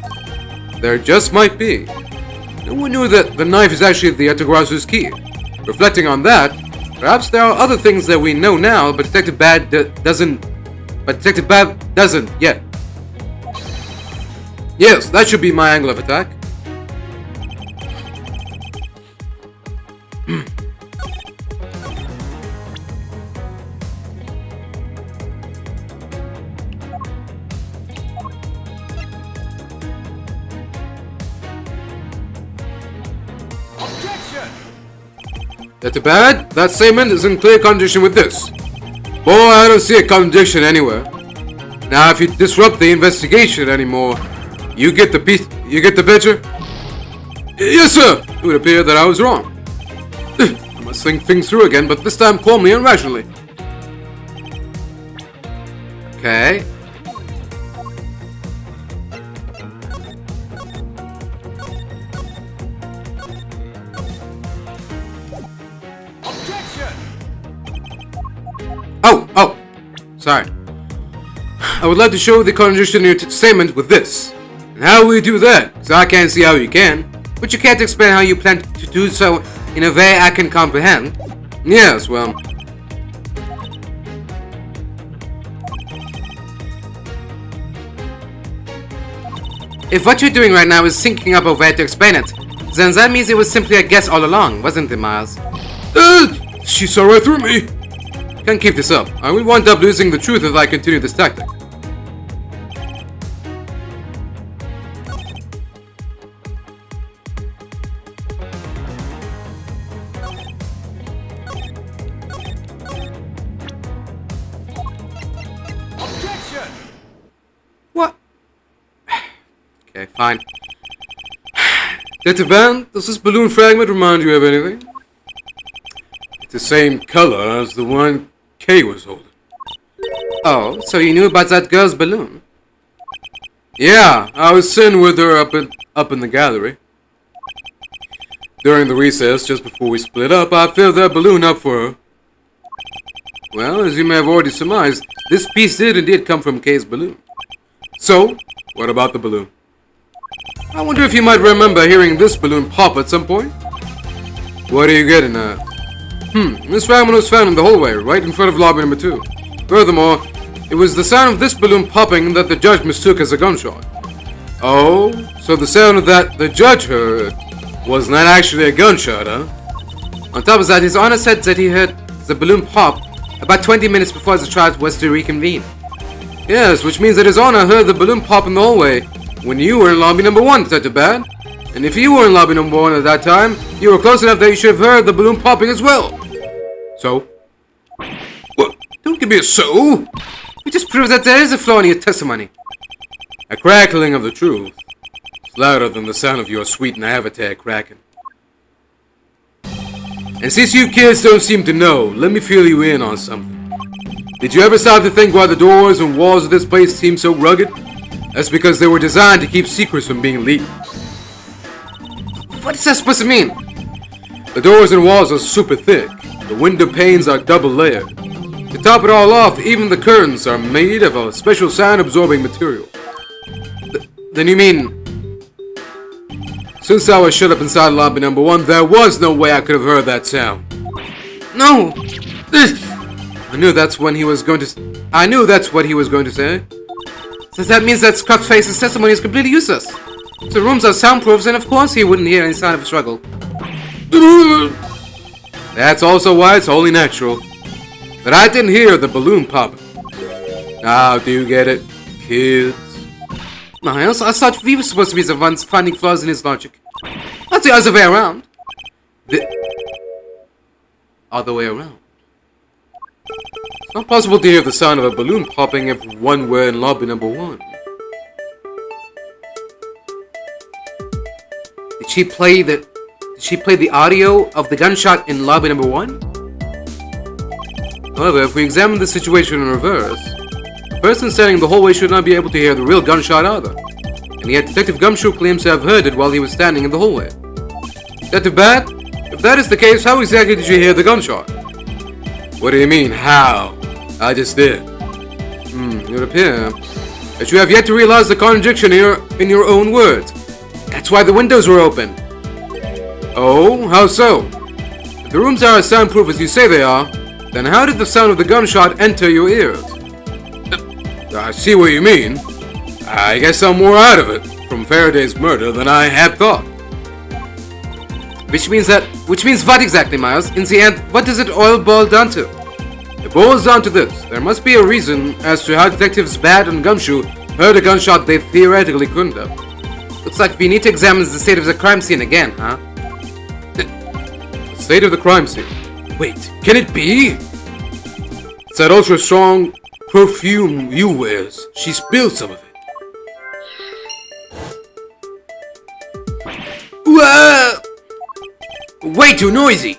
There just might be. No one knew that the knife is actually the Atagrasu's key. Reflecting on that, perhaps there are other things that we know now, but Detective Bat doesn't yet. Yes, that should be my angle of attack. That's bad. That statement is in clear contradiction with this. Boy, I don't see a contradiction anywhere. Now, if you disrupt the investigation anymore, you get the picture? Yes, sir. It would appear that I was wrong. I must think things through again, but this time calmly and rationally. Okay. Oh, sorry. I would like to show the contradiction in your statement with this. And how will you do that? Because I can't see how you can. But you can't explain how you plan to do so in a way I can comprehend. Yes, well. If what you're doing right now is thinking up a way to explain it, then that means it was simply a guess all along, wasn't it, Miles? She saw right through me. Can't keep this up. I will wind up losing the truth if I continue this tactic. Objection! What? Okay, fine. Detective Van, does this balloon fragment remind you of anything? It's the same color as the one Kay was holding. Oh, so you knew about that girl's balloon? Yeah, I was sitting with her up in the gallery. During the recess, just before we split up, I filled that balloon up for her. Well, as you may have already surmised, this piece did indeed come from Kay's balloon. So, what about the balloon? I wonder if you might remember hearing this balloon pop at some point? What are you getting at? This fragment was found in the hallway, right in front of lobby number 2. Furthermore, it was the sound of this balloon popping that the judge mistook as a gunshot. Oh, so the sound that the judge heard was not actually a gunshot, huh? On top of that, His Honor said that he heard the balloon pop about 20 minutes before the trial was to reconvene. Yes, which means that His Honor heard the balloon pop in the hallway when you were in lobby number 1, Detective Bad. And if you were in lobby number 1 at that time, you were close enough that you should have heard the balloon popping as well. So? What? Don't give me a so! It just proves that there is a flaw in your testimony. A crackling of the truth. It's louder than the sound of your sweet naivete cracking. And since you kids don't seem to know, let me fill you in on something. Did you ever stop to think why the doors and walls of this place seem so rugged? That's because they were designed to keep secrets from being leaked. What is that supposed to mean? The doors and walls are super thick. The window panes are double layered. To top it all off, even the curtains are made of a special sound-absorbing material. Then you mean... Since I was shut up inside lobby number 1, there was no way I could have heard that sound. No! I knew that's what he was going to say. So that means that Scarface's testimony is completely useless. The rooms are soundproofs, and of course he wouldn't hear any sign of a struggle. That's also why it's wholly natural that I didn't hear the balloon popping. Now, do you get it, kids? Miles, I thought we were supposed to be the ones finding flaws in his logic. Not the other way around. Other way around. It's not possible to hear the sound of a balloon popping if one were in lobby number 1. Did she play the audio of the gunshot in lobby number 1? However, if we examine the situation in reverse, the person standing in the hallway should not be able to hear the real gunshot either. And yet Detective Gumshoe claims to have heard it while he was standing in the hallway. Detective Bat, if that is the case, how exactly did you hear the gunshot? What do you mean, how? I just did. It would appear that you have yet to realize the contradiction in your own words. That's why the windows were open. Oh, how so? If the rooms are as soundproof as you say they are, then how did the sound of the gunshot enter your ears? I see what you mean. I guess I'm more out of it from Faraday's murder than I had thought. Which means what exactly, Miles? In the end, what does it all boil down to? It boils down to this. There must be a reason as to how Detectives Bat and Gumshoe heard a gunshot they theoretically couldn't have. Looks like we need to examine the state of the crime scene again, huh? The state of the crime scene. Wait, can it be? It's that ultra strong perfume you wears. She spilled some of it. Whoa! Way too noisy!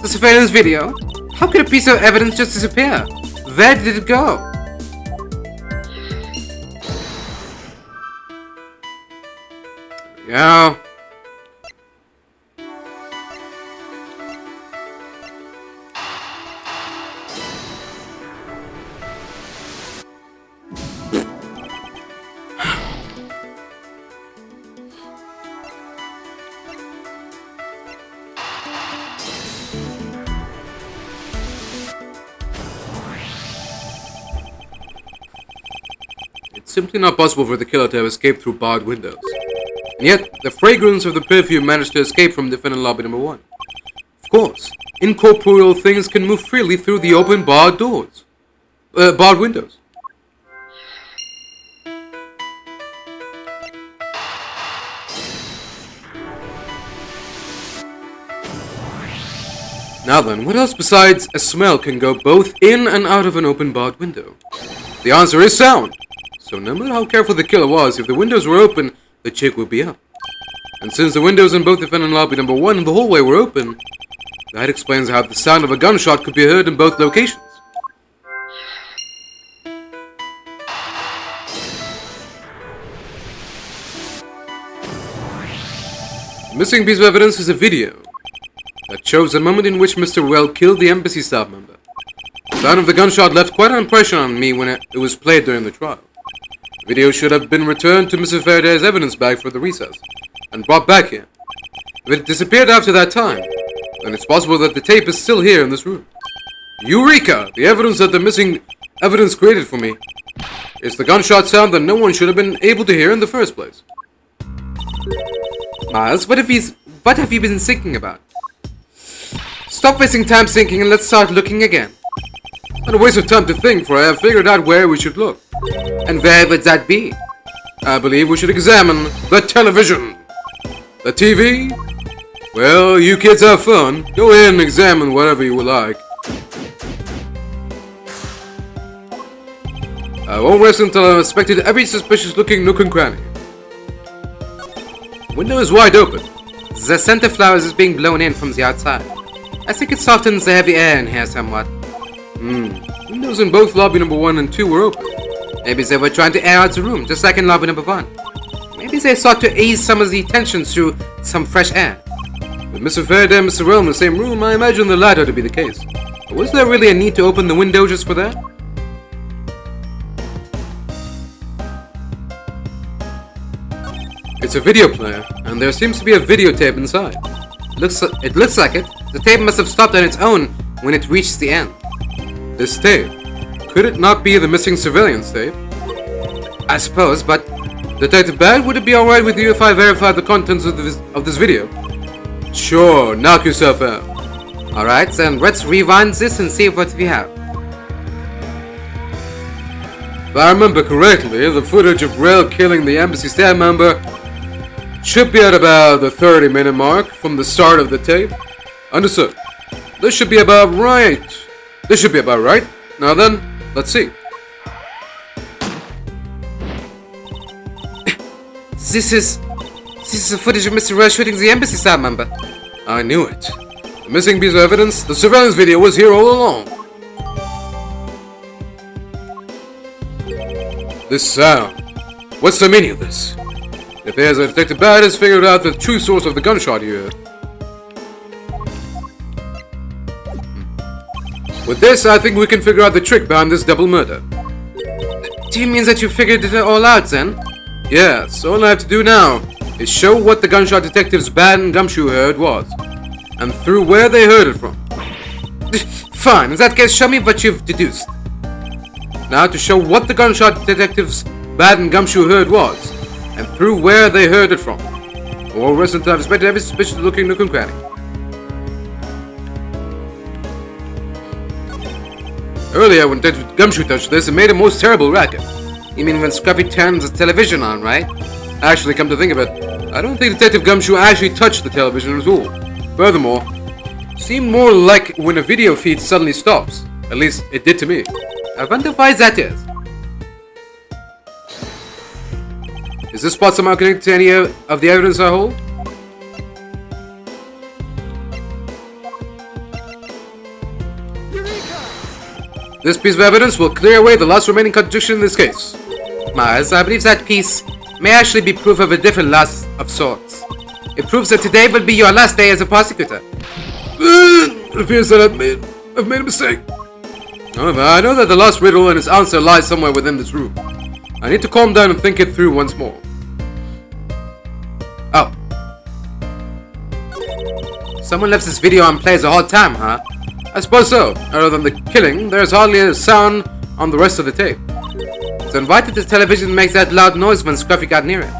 The surveillance video? How could a piece of evidence just disappear? Where did it go? Yeah. It's simply not possible for the killer to have escaped through barred windows. And yet, the fragrance of the perfume managed to escape from defendant lobby number 1. Of course, incorporeal things can move freely through the open barred doors. Barred windows. Now then, what else besides a smell can go both in and out of an open barred window? The answer is sound. So no matter how careful the killer was, if the windows were open, the chick would be up. And since the windows in both defendant lobby number 1 and the hallway were open, that explains how the sound of a gunshot could be heard in both locations. The missing piece of evidence is a video that shows the moment in which Mr. Well killed the embassy staff member. The sound of the gunshot left quite an impression on me when it was played during the trial. The video should have been returned to Mrs. Faraday's evidence bag for the recess, and brought back here. If it disappeared after that time, then it's possible that the tape is still here in this room. Eureka! The evidence that the missing evidence created for me is the gunshot sound that no one should have been able to hear in the first place. Miles, what have you been thinking about? Stop wasting time thinking and let's start looking again. Not a waste of time to think, for I have figured out where we should look. And where would that be? I believe we should examine the television. The TV? Well, you kids have fun. Go in and examine whatever you would like. I won't rest until I've inspected every suspicious looking nook and cranny. The window is wide open. The scent of flowers is being blown in from the outside. I think it softens the heavy air in here somewhat. Windows in both lobby number 1 and 2 were open. Maybe they were trying to air out the room, just like in lobby number 1. Maybe they sought to ease some of the tension through some fresh air. With Mr. Faraday and Mr. Rell in the same room, I imagine the latter to be the case. But was there really a need to open the window just for that? It's a video player, and there seems to be a videotape inside. It looks like it. The tape must have stopped on its own when it reached the end. This tape? Could it not be the missing surveillance tape? I suppose, but... Detective Bad, would it be alright with you if I verified the contents of this video? Sure, knock yourself out. Alright, then let's rewind this and see what we have. If I remember correctly, the footage of Rell killing the embassy staff member should be at about the 30-minute mark from the start of the tape. Understood. This should be about right. This should be about right. Now then, let's see. This is the footage of Mr. Rush shooting the embassy staff member. I knew it. The missing piece of evidence, the surveillance video was here all along. This sound. What's the meaning of this? It appears that Detective Bad has figured out the true source of the gunshot you heard. With this, I think we can figure out the trick behind this double murder. Do you mean that you figured it all out then? Yes, all I have to do now is show what the gunshot detectives Bad and Gumshoe heard was, and through where they heard it from. Fine, in that case, show me what you've deduced. Now to show what the gunshot detectives Bad and Gumshoe heard was, and through where they heard it from. Or rest until I've inspected every suspicious looking nook and cranny. Earlier, when Detective Gumshoe touched this, it made a most terrible racket. You mean when Scruffy turns the television on, right? Actually, come to think of it, I don't think Detective Gumshoe actually touched the television at all. Furthermore, it seemed more like when a video feed suddenly stops. At least, it did to me. I wonder why that is. Is this spot somehow connected to any of the evidence I hold? This piece of evidence will clear away the last remaining contradiction in this case. Mars, I believe that piece may actually be proof of a different loss of sorts. It proves that today will be your last day as a prosecutor. It appears that I've made a mistake. However, I know that the last riddle and its answer lies somewhere within this room. I need to calm down and think it through once more. Oh. Someone left this video on play as a hard time, huh? I suppose so. Other than the killing, there's hardly a sound on the rest of the tape. So why did the television make that loud noise when Scruffy got near it?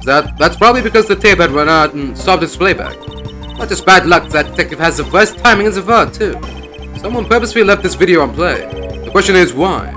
That's probably because the tape had run out and stopped its playback. What just bad luck that detective has the worst timing in the world, too. Someone purposely left this video on play. The question is why?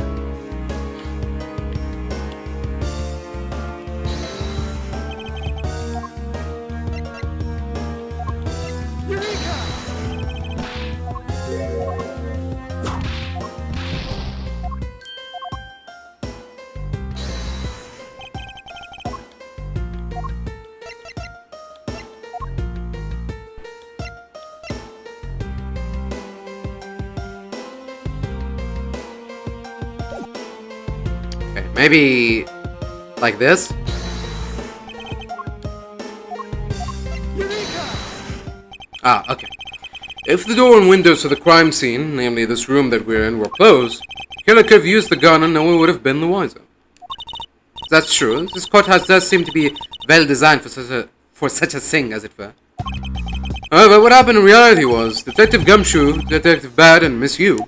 Okay, maybe like this? Ah, okay. If the door and windows to the crime scene, namely this room that we're in, were closed, the killer could have used the gun and no one would have been the wiser. That's true. This courthouse does seem to be well designed for such a thing, as it were. However, what happened in reality was, Detective Gumshoe, Detective Bad, and Miss Yu,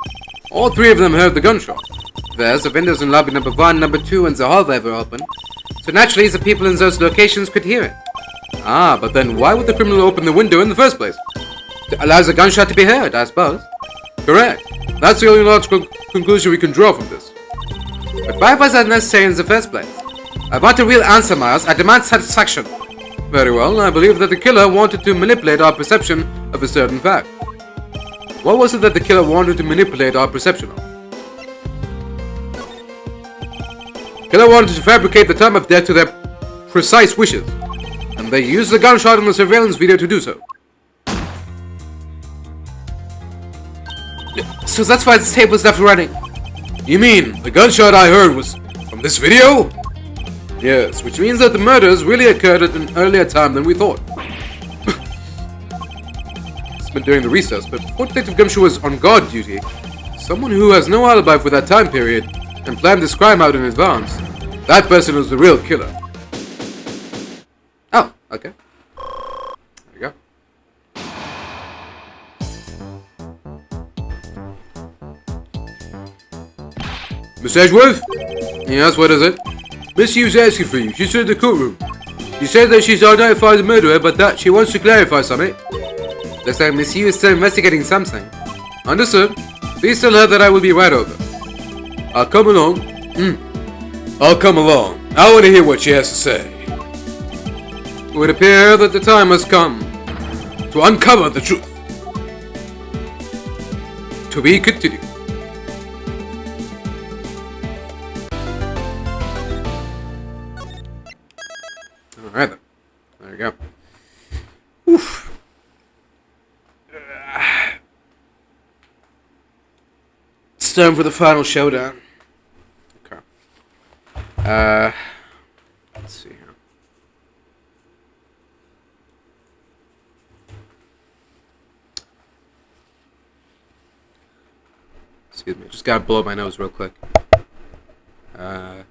all three of them heard the gunshot. There's the windows in lobby number 1, number 2, and the hallway were open. So naturally, the people in those locations could hear it. Ah, but then why would the criminal open the window in the first place? It allows the gunshot to be heard, I suppose. Correct. That's the only logical conclusion we can draw from this. But why was that necessary in the first place? I want a real answer, Miles. I demand satisfaction. Very well, I believe that the killer wanted to manipulate our perception of a certain fact. What was it that the killer wanted to manipulate our perception of? The killer wanted to fabricate the time of death to their precise wishes, and they used the gunshot in the surveillance video to do so. So that's why this tape was left running. You mean the gunshot I heard was from this video? Yes, which means that the murders really occurred at an earlier time than we thought. It's been during the recess, but before Detective Gumshoe was on guard duty, someone who has no alibi for that time period and planned this crime out in advance, that person was the real killer. Oh, okay. There you go. Miss Edgeworth? Yes, what is it? Miss Yu's asking for you. She's in the courtroom. She said that she's identified the murderer, but that she wants to clarify something. Looks like Miss Yu is still investigating something. Understood. Please tell her that I will be right over. I'll come along. I'll come along. I want to hear what she has to say. It would appear that the time has come to uncover the truth. To be continued. Alright then. There you go. Oof. It's time for the final showdown. Okay. Let's see here. Excuse me, just gotta blow my nose real quick. Alright.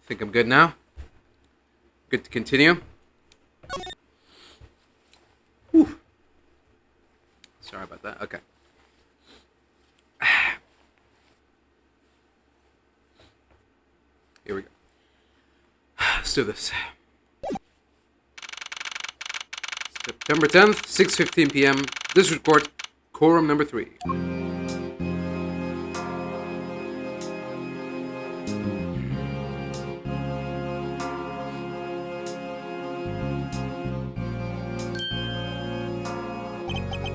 Think I'm good now? Good to continue? Whew. Sorry about that. Okay. Here we go. Let's do this. September 10th, 6:15 p.m. District Court, Quorum number 3.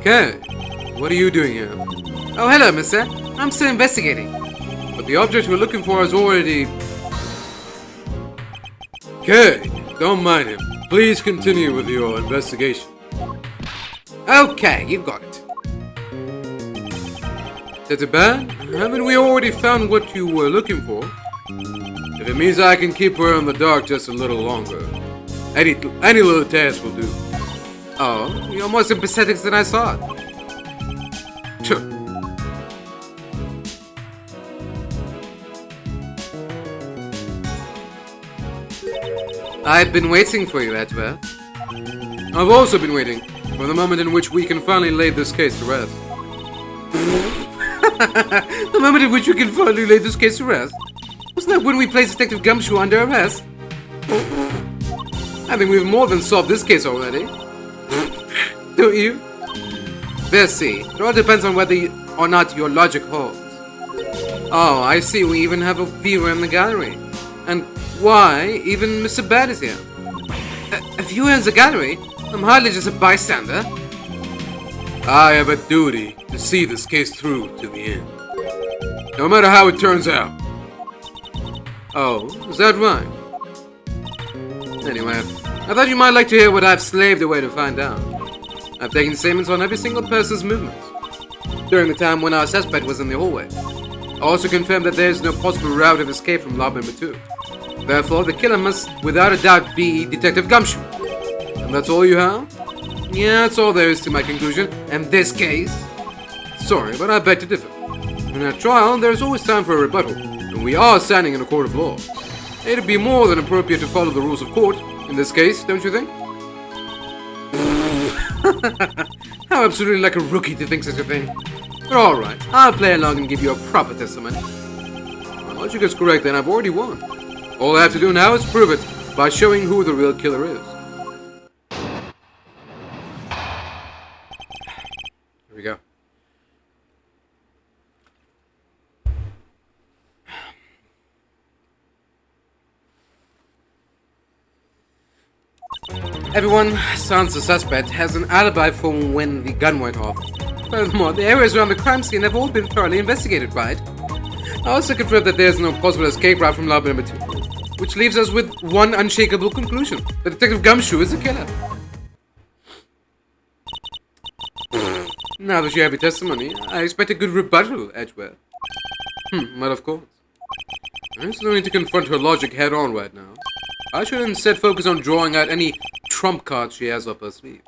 Okay, what are you doing here? Oh, hello, mister. I'm still investigating. But the object we're looking for is already... Okay, don't mind him. Please continue with your investigation. Okay, you got it. Is it bad? Haven't we already found what you were looking for? If it means I can keep her in the dark just a little longer, any little task will do. Oh, you're more sympathetic than I thought. I've been waiting for you, Edward. I've also been waiting for the moment in which we can finally lay this case to rest. The moment in which we can finally lay this case to rest? Wasn't that when we placed Detective Gumshoe under arrest? I think we've more than solved this case already. Don't you? Let's see. It all depends on whether or not your logic holds. Oh, I see. We even have a viewer in the gallery. And why even Mr. Bad is here? A viewer in the gallery? I'm hardly just a bystander. I have a duty to see this case through to the end. No matter how it turns out. Oh, is that right? Anyway, I thought you might like to hear what I've slaved away to find out. I've taken statements on every single person's movements during the time when our suspect was in the hallway. I also confirmed that there is no possible route of escape from lab number 2. Therefore, the killer must, without a doubt, be Detective Gumshoe. And that's all you have? Yeah, that's all there is to my conclusion. And this case? Sorry, but I beg to differ. In a trial, there is always time for a rebuttal, and we are standing in a court of law. It'd be more than appropriate to follow the rules of court in this case, don't you think? How absolutely like a rookie to think such a thing. But alright, I'll play along and give you a proper testimony. My logic is correct, then I've already won. All I have to do now is prove it by showing who the real killer is. Here we go. Everyone, sans the suspect, has an alibi from when the gun went off. Furthermore, the areas around the crime scene have all been thoroughly investigated, right? I also confirmed that there is no possible escape route from lab number 2, which leaves us with one unshakable conclusion: that Detective Gumshoe is the killer. Now that you have your testimony, I expect a good rebuttal, Edgeware. Well, of course. There's no need to confront her logic head-on right now. I should instead focus on drawing out any trump cards she has up her sleeve.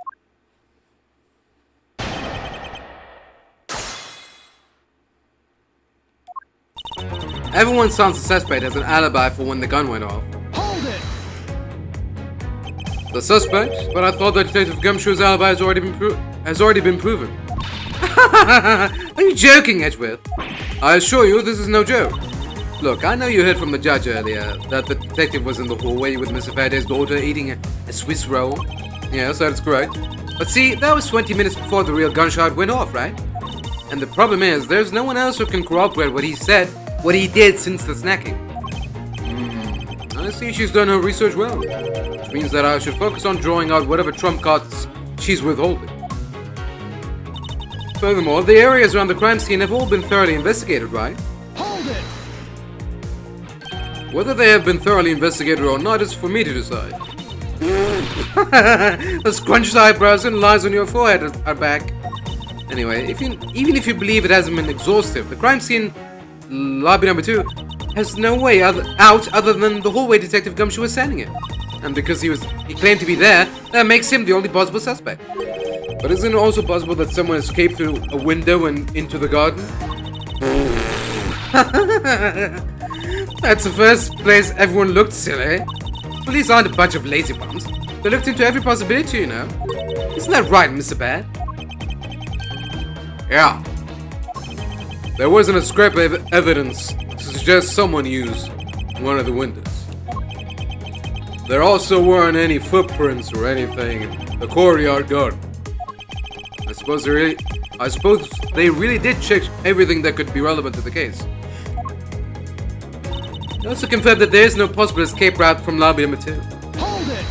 Everyone sounds the suspect as an alibi for when the gun went off. Hold it! The suspect? But I thought that Detective Gumshoe's alibi has already been proven. Are you joking, Edgeworth? I assure you, this is no joke. Look, I know you heard from the judge earlier that the detective was in the hallway with Mr. Faraday's daughter eating a Swiss roll. Yes, that is correct. But see, that was 20 minutes before the real gunshot went off, right? And the problem is, there's no one else who can corroborate what he said, what he did since the snacking. I see she's done her research well, which means that I should focus on drawing out whatever trump cards she's withholding. Furthermore, the areas around the crime scene have all been thoroughly investigated, right? Hold it! Whether they have been thoroughly investigated or not is for me to decide. The scrunched eyebrows and lines on your forehead are back. Anyway, even if you believe it hasn't been exhaustive, the crime scene, lobby number 2, has no way out other than the hallway Detective Gumshoe was standing in. And because he claimed to be there, that makes him the only possible suspect. But isn't it also possible that someone escaped through a window and into the garden? That's the first place everyone looked, silly. Police aren't a bunch of lazy bums. They looked into every possibility, you know. Isn't that right, Mr. Bad? Yeah. There wasn't a scrap of evidence to suggest someone used one of the windows. There also weren't any footprints or anything in the courtyard garden. I suppose they really did check everything that could be relevant to the case. They also confirmed that there is no possible escape route from lobby number 2. Hold it!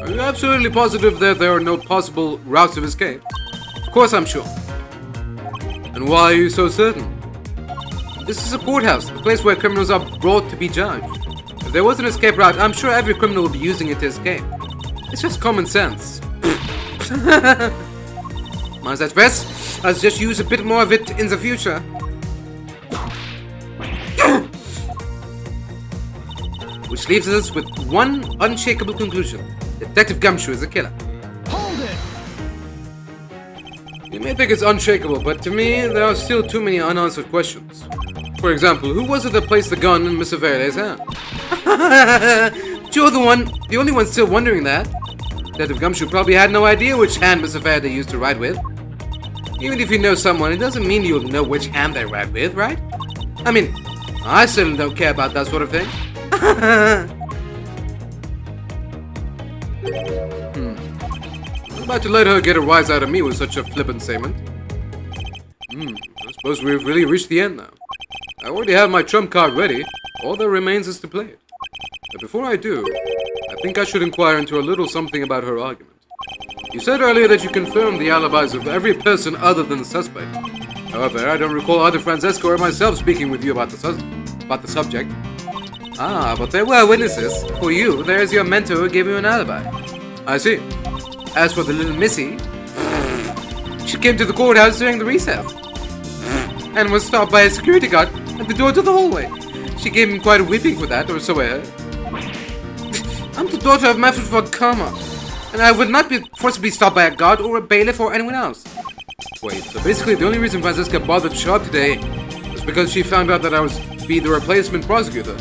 Are you absolutely positive that there are no possible routes of escape? Of course I'm sure. And why are you so certain? This is a courthouse, the place where criminals are brought to be judged. If there was an escape route, I'm sure every criminal would be using it to escape. It's just common sense. Mine's that best. I'll just use a bit more of it in the future. Which leaves us with one unshakable conclusion. Detective Gumshoe is a killer. Hold it! You may think it's unshakable, but to me, there are still too many unanswered questions. For example, who was it that placed the gun in Mr. Faraday's hand? You're the only one still wondering that. Detective Gumshoe probably had no idea which hand Mr. Faraday used to write with. Even if you know someone, it doesn't mean you'll know which hand they write with, right? I mean, I certainly don't care about that sort of thing. I'm about to let her get a rise out of me with such a flippant statement. I suppose we've really reached the end now. I already have my trump card ready. All that remains is to play it. But before I do, I think I should inquire into a little something about her argument. You said earlier that you confirmed the alibis of every person other than the suspect. However, I don't recall either Francesco or myself speaking with you about the subject. Ah, but there were witnesses. For you, there is your mentor who gave you an alibi. I see. As for the little missy, she came to the courthouse during the recess and was stopped by a security guard at the door to the hallway. She gave him quite a whipping for that, or so I heard. I'm the daughter of Manfred von Karma, and I would not be forcibly stopped by a guard or a bailiff or anyone else. Wait, so basically the only reason Francesca bothered to show up today was because she found out that I was to be the replacement prosecutor.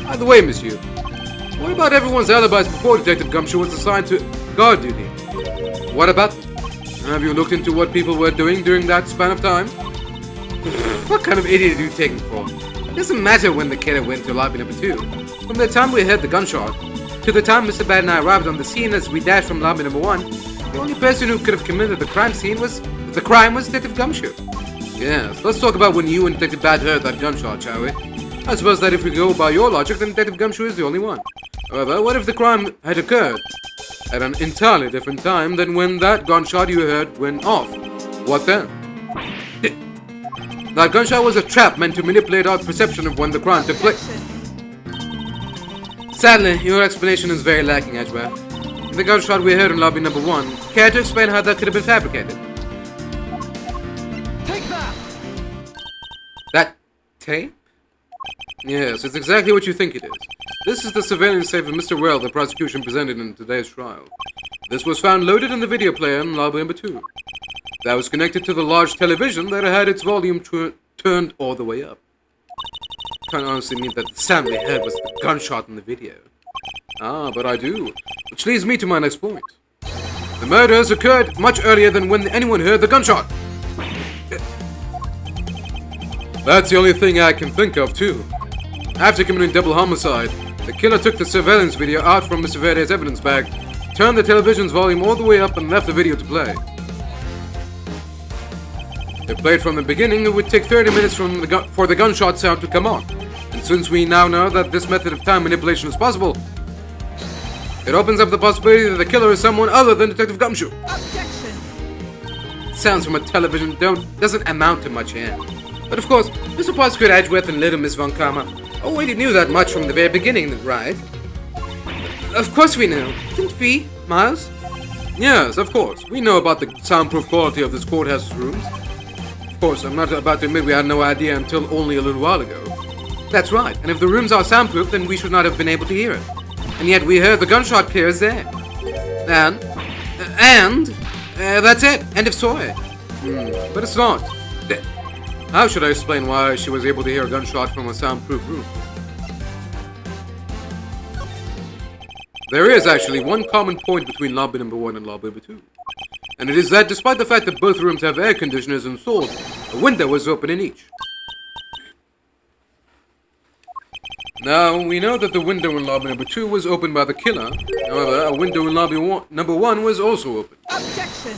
By the way, monsieur, what about everyone's alibis before Detective Gumshoe was assigned to guard duty? What about them? Have you looked into what people were doing during that span of time? What kind of idiot are you taking for? It doesn't matter when the killer went to lobby number 2. From the time we heard the gunshot to the time Mr. Bad and I arrived on the scene as we dashed from lobby number 1, the only person who could have committed the crime was Detective Gumshoe. Yes, let's talk about when you and Detective Bad heard that gunshot, shall we? I suppose that if we go by your logic, then Detective Gumshoe is the only one. However, what if the crime had occurred at an entirely different time than when that gunshot you heard went off? What then? That gunshot was a trap meant to manipulate our perception of when the crime took place. Sadly, your explanation is very lacking, Edgeworth. The gunshot we heard in lobby number 1, care to explain how that could have been fabricated? Take that! That tape? Yes, it's exactly what you think it is. This is the surveillance tape of Mr. Well the prosecution presented in today's trial. This was found loaded in the video player in lobby number 2. That was connected to the large television that had its volume turned all the way up. Can't honestly mean that the sound they heard was the gunshot in the video. Ah, but I do. Which leads me to my next point. The murders occurred much earlier than when anyone heard the gunshot. That's the only thing I can think of, too. After committing double homicide, the killer took the surveillance video out from Mr. Verde's evidence bag, turned the television's volume all the way up and left the video to play. If played from the beginning, it would take 30 minutes for the gunshot sound to come on. And since we now know that this method of time manipulation is possible, it opens up the possibility that the killer is someone other than Detective Gumshoe. Objection! Sounds from a television doesn't amount to much here. But of course, Mr. Prosecutor Edgeworth and little Miss Von Karma already knew that much from the very beginning, right? Of course we knew. Didn't we, Miles? Yes, of course. We know about the soundproof quality of this courthouse rooms. Of course, I'm not about to admit we had no idea until only a little while ago. That's right, and if the rooms are soundproof, then we should not have been able to hear it. And yet we heard the gunshot clear as day. And that's it. End of story. But it's not. How should I explain why she was able to hear a gunshot from a soundproof room? There is actually one common point between lobby number 1 and lobby number 2. And it is that despite the fact that both rooms have air conditioners installed, a window was open in each. Now, we know that the window in lobby number 2 was opened by the killer. However, a window in lobby number 1 was also open. Objection!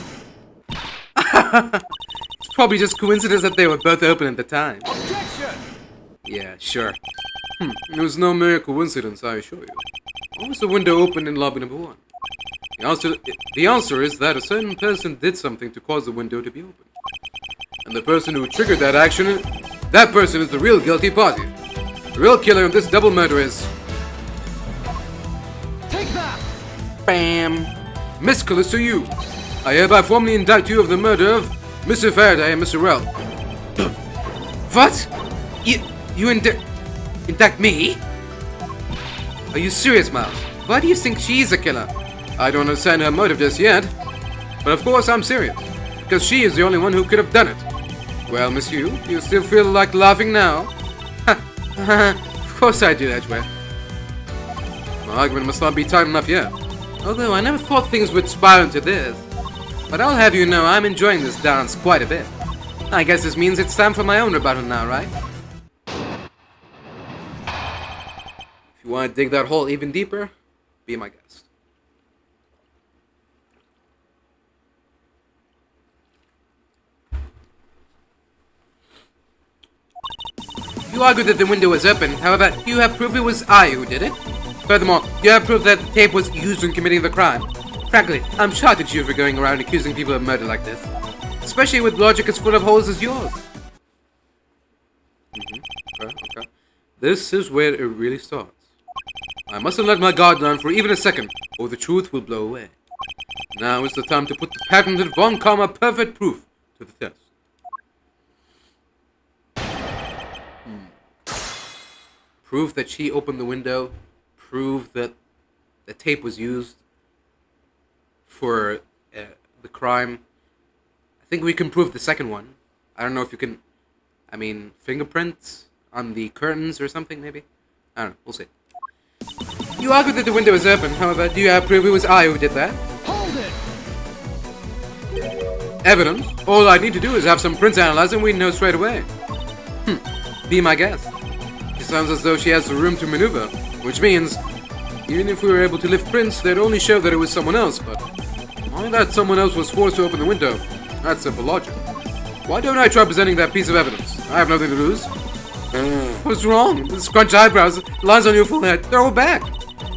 It's probably just coincidence that they were both open at the time. Objection! Yeah, sure. It was no mere coincidence, I assure you. Why was the window open in lobby number 1? The answer is that a certain person did something to cause the window to be open. And the person who triggered that action, that person is the real guilty party. The real killer of this double murder is... Take that! Bam! Miss Callisto, you! I hereby formally indict you of the murder of Mr. Faraday and Mr. Rell. What? You indict me? Are you serious, Miles? Why do you think she's a killer? I don't understand her motive just yet. But of course I'm serious. Because she is the only one who could have done it. Well, Miss Yu, you still feel like laughing now? Of course I do, Edgeworth. My argument must not be tight enough yet. Although I never thought things would spiral into this. But I'll have you know I'm enjoying this dance quite a bit. I guess this means it's time for my own rebuttal now, right? If you want to dig that hole even deeper, be my guest. You argue that the window was open, however, you have proof it was I who did it. Furthermore, you have proof that the tape was used in committing the crime. Frankly, I'm shocked at you for going around accusing people of murder like this. Especially with logic as full of holes as yours. Okay. This is where it really starts. I mustn't let my guard down for even a second, or the truth will blow away. Now is the time to put the patented Von Karma perfect proof to the test. Proof that she opened the window. Proof that the tape was used for the crime. I think we can prove the second one. I don't know if you can... I mean, fingerprints on the curtains or something, maybe? I don't know. We'll see. You argue that the window is open. However, do you have proof it was I who did that? Hold it! Evidence? All I need to do is have some prints analyzed and we know straight away. Be my guest. She sounds as though she has the room to maneuver, which means, even if we were able to lift prints, they'd only show that it was someone else, but why that someone else was forced to open the window? That's simple logic. Why don't I try presenting that piece of evidence? I have nothing to lose. What's wrong? The scrunched eyebrows, lines on your forehead, they're all back.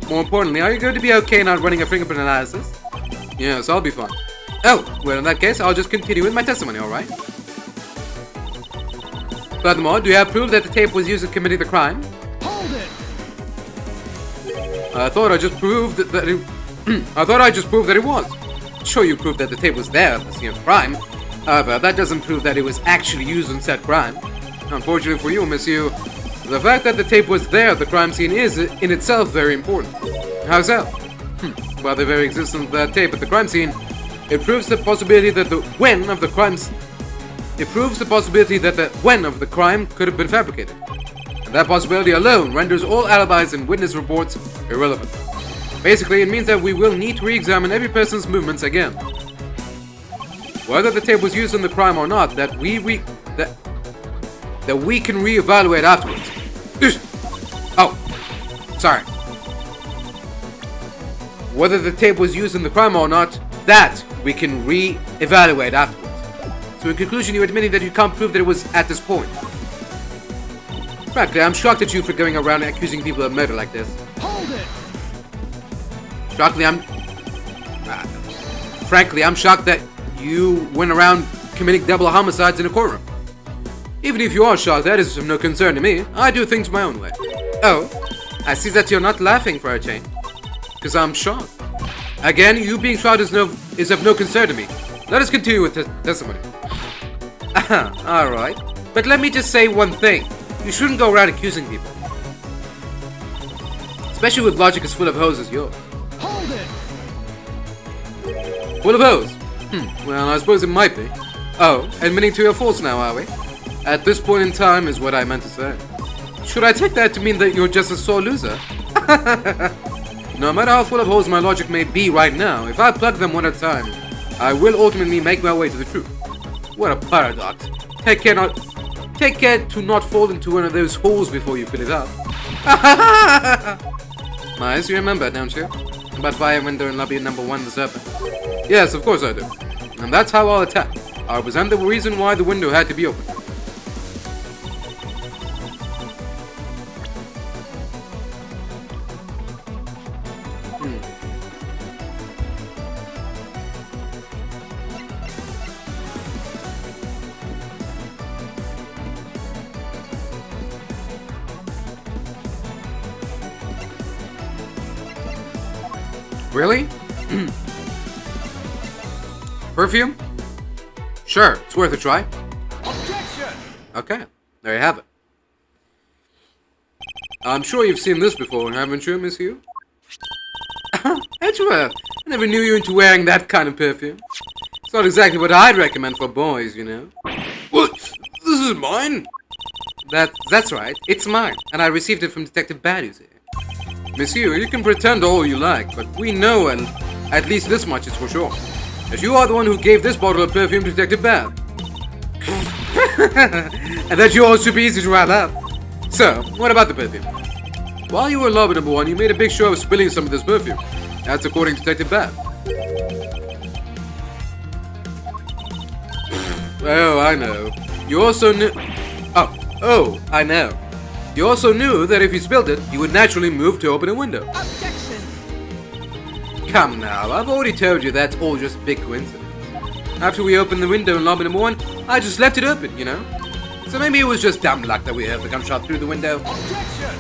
More importantly, are you going to be okay not running a fingerprint analysis? Yes, I'll be fine. Oh, well in that case, I'll just continue with my testimony, alright? Furthermore, do you have proof that the tape was used in committing the crime? Hold it! I thought I just proved that it... I thought I just proved that it was. Sure, you proved that the tape was there at the scene of the crime. However, that doesn't prove that it was actually used in said crime. Unfortunately for you, Miss Yu, the fact that the tape was there at the crime scene is, in itself, very important. How so? By the very existence of that tape at the crime scene, it proves the possibility that the when of the crime It proves the possibility that the when of the crime could have been fabricated. And that possibility alone renders all alibis and witness reports irrelevant. Basically, it means that we will need to re-examine every person's movements again. Whether the tape was used in the crime or not, that we can re-evaluate afterwards. Oh, sorry. Whether the tape was used in the crime or not, that we can re-evaluate afterwards. So in conclusion, you're admitting that you can't prove that it was at this point. Frankly, I'm shocked at you for going around accusing people of murder like this. Hold it! Frankly, I'm shocked that you went around committing double homicides in a courtroom. Even if you are shocked, that is of no concern to me. I do things my own way. Oh, I see that you're not laughing for a change. Because I'm shocked. Again, you being shocked is of no concern to me. Let us continue with the testimony. Alright. But let me just say one thing. You shouldn't go around accusing people. Especially with logic as full of hoes as yours. Hold it! Full of hoes? Well, I suppose it might be. Oh, admitting to your faults now, are we? At this point in time is what I meant to say. Should I take that to mean that you're just a sore loser? No matter how full of holes my logic may be right now, if I plug them one at a time, I will ultimately make my way to the truth. What a paradox. Take care to not fall into one of those holes before you fill it up. Miles, you remember, don't you? About fire window in lobby number 1, the serpent. Yes, of course I do. And that's how I'll attack. I'll present the reason why the window had to be opened. Really? Perfume? Sure, it's worth a try. Objection! Okay, there you have it. I'm sure you've seen this before, haven't you, Miss Hugh? Edgeworth, I never knew you into wearing that kind of perfume. It's not exactly what I'd recommend for boys, you know. What? This is mine? That's right, it's mine, and I received it from Detective BAWDYYY-AH. Miss Hugh, you can pretend all you like, but we know, and at least this much is for sure, that you are the one who gave this bottle of perfume to Detective Bad. And that yours should be easy to wrap up. So, what about the perfume? While you were in lobby number 1, you made a big show of spilling some of this perfume. That's according to Detective Bad. Oh, I know. You also knew... Oh, I know. You also knew that if you spilled it, you would naturally move to open a window. Objection! Come now, I've already told you that's all just big coincidence. After we opened the window in lobby number 1, I just left it open, you know? So maybe it was just dumb luck that we heard the gunshot through the window. Objection!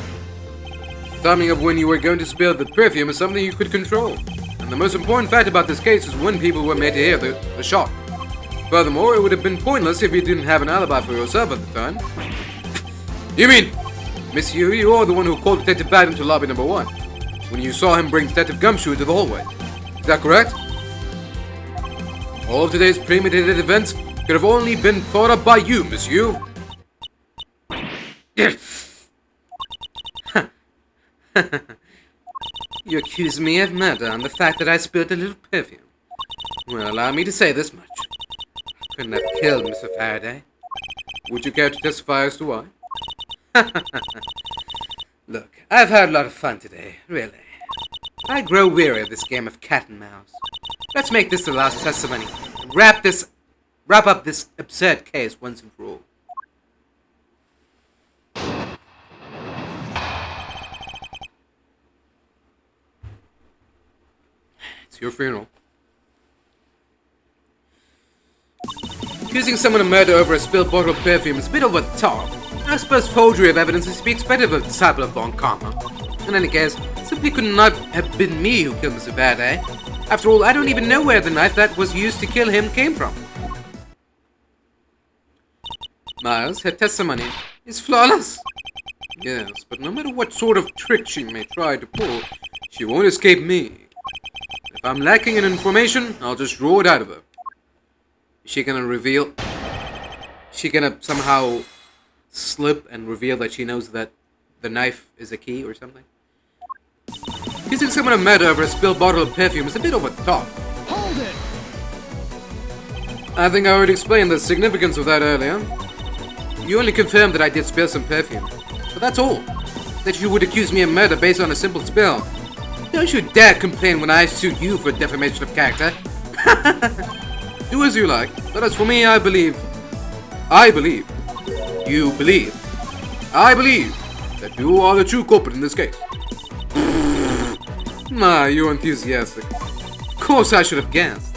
The timing of when you were going to spill the perfume is something you could control. And the most important fact about this case is when people were made to hear the shot. Furthermore, it would have been pointless if you didn't have an alibi for yourself at the time. You mean... Miss Hugh, you are the one who called Detective Bad into lobby number 1, when you saw him bring Detective Gumshoe into the hallway. Is that correct? All of today's premeditated events could have only been thought up by you, Miss Hugh. You accuse me of murder on the fact that I spilled a little perfume. Well, allow me to say this much. I couldn't have killed Mr. Faraday. Would you care to testify as to why? Look, I've had a lot of fun today, really. I grow weary of this game of cat and mouse. Let's make this the last testimony. Wrap up this absurd case once and for all. It's your funeral. Accusing someone of murder over a spilled bottle of perfume is a bit over the top. I suppose forgery of evidence is to be expected of a disciple of Bon Karma. In any case, it simply could not have been me who killed Mr. Faraday. After all, I don't even know where the knife that was used to kill him came from. Miles, her testimony is flawless. Yes, but no matter what sort of trick she may try to pull, she won't escape me. If I'm lacking in information, I'll just draw it out of her. Is she gonna reveal... she gonna somehow slip and reveal that she knows that the knife is a key or something? Accusing someone of murder over a spilled bottle of perfume is a bit over the top. Hold it! I think I already explained the significance of that earlier. You only confirmed that I did spill some perfume, but that's all. That you would accuse me of murder based on a simple spill. Don't you dare complain when I sue you for defamation of character. Do as you like, but as for me, I believe, you believe, I believe that you are the true culprit in this case. Nah, you're enthusiastic. Of course I should have guessed.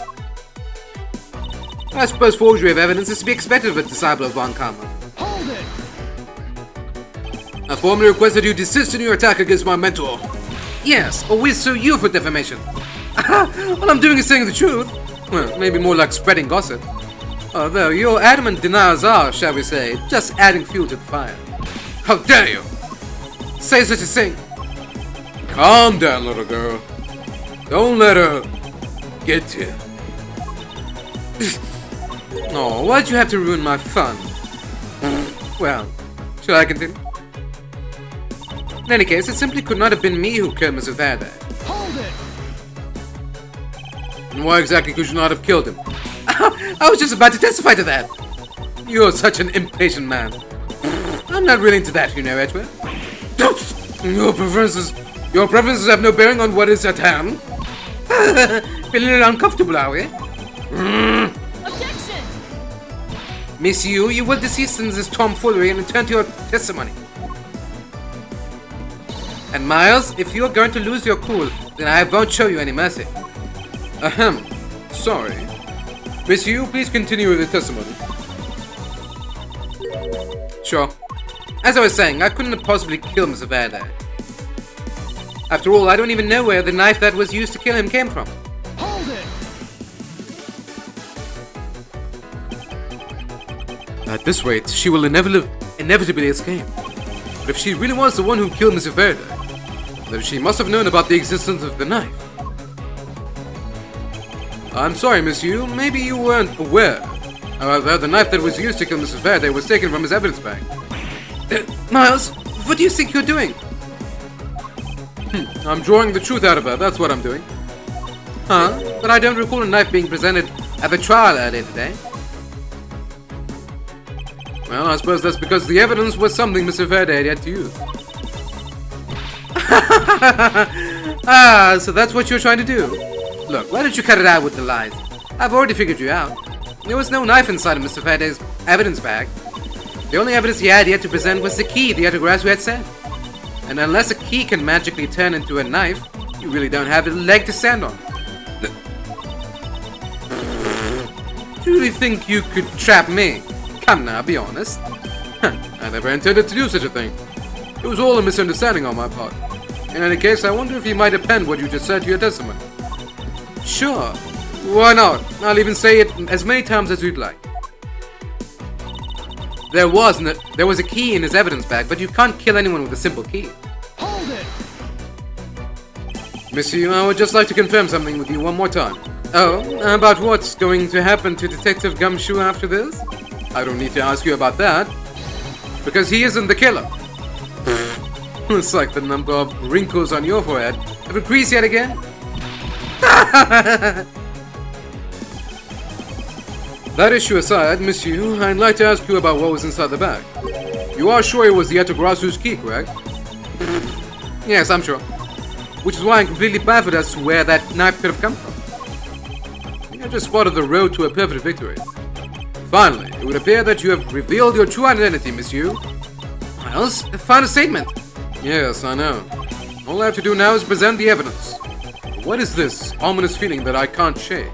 I suppose forgery of evidence is to be expected of a disciple of Von Karma. Hold it! I formally request that you desist in your attack against my mentor. Yes, or we sue you for defamation. All I'm doing is saying the truth. Well, maybe more like spreading gossip. Although your adamant denials are, shall we say, just adding fuel to the fire. How dare you! Say such a thing! Calm down, little girl. Don't let her get to you. Oh, why'd you have to ruin my fun? Well, shall I continue? In any case, it simply could not have been me who killed Mr. Faraday. Hold it! And why exactly could you not have killed him? I was just about to testify to that. You're such an impatient man. I'm not really into that, you know, Edgeworth. Your preferences have no bearing on what is at hand. Feeling a little uncomfortable, are we? Objection! Miss you will desist in this tomfoolery and return to your testimony. And Miles, if you are going to lose your cool, then I won't show you any mercy. Ahem. Sorry. Miss Yu, please continue with the testimony. Sure. As I was saying, I couldn't have possibly killed Mr. Faraday. After all, I don't even know where the knife that was used to kill him came from. Hold it! At this rate, she will inevitably escape. But if she really was the one who killed Mr. Faraday, then she must have known about the existence of the knife. I'm sorry, Miss Yu, maybe you weren't aware. However, the knife that was used to kill Mr. Faraday was taken from his evidence bag. Miles, what do you think you're doing? I'm drawing the truth out of her, that's what I'm doing. Huh? But I don't recall a knife being presented at the trial earlier today. Well, I suppose that's because the evidence was something Mr. Faraday had to use. Ah, so that's what you're trying to do. Look, why don't you cut it out with the lies? I've already figured you out. There was no knife inside of Mr. Faraday's evidence bag. The only evidence he had yet to present was the key the Yeaeaeaeaeaeah had sent. And unless a key can magically turn into a knife, you really don't have a leg to stand on. Do you really think you could trap me? Come now, be honest. I never intended to do such a thing. It was all a misunderstanding on my part. In any case, I wonder if you might append what you just said to your testimony. Sure. Why not? I'll even say it as many times as you'd like. There was a key in his evidence bag, but you can't kill anyone with a simple key. Hold it! Miss Yu, I would just like to confirm something with you one more time. Oh, about what's going to happen to Detective Gumshoe after this? I don't need to ask you about that, because he isn't the killer. Looks like the number of wrinkles on your forehead have increased yet again. That issue aside, Miss Yu, I'd like to ask you about what was inside the bag. You are sure it was the Yeaeaeaeaeah's key, correct? Yes, I'm sure. Which is why I'm completely baffled as to where that knife could have come from. I just spotted the road to a perfect victory. Finally, it would appear that you have revealed your true identity, Miss Yu. Miles, a final statement. Yes, I know. All I have to do now is present the evidence. What is this ominous feeling that I can't shake?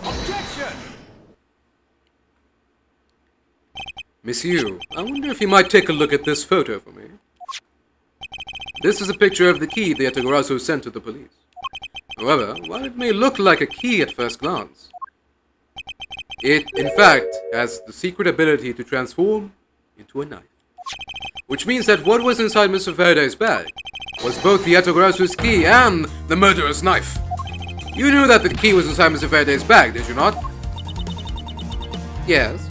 Objection! Miss Yu, I wonder if you might take a look at this photo for me. This is a picture of the key the Yeaeaeaeaeah sent to the police. However, while it may look like a key at first glance, it, in fact, has the secret ability to transform into a knife. Which means that what was inside Mr. Faraday's bag was both the Yeaeaeaeaeah's key and the murderer's knife. You knew that the key was inside Mr. Faraday's bag, did you not? Yes.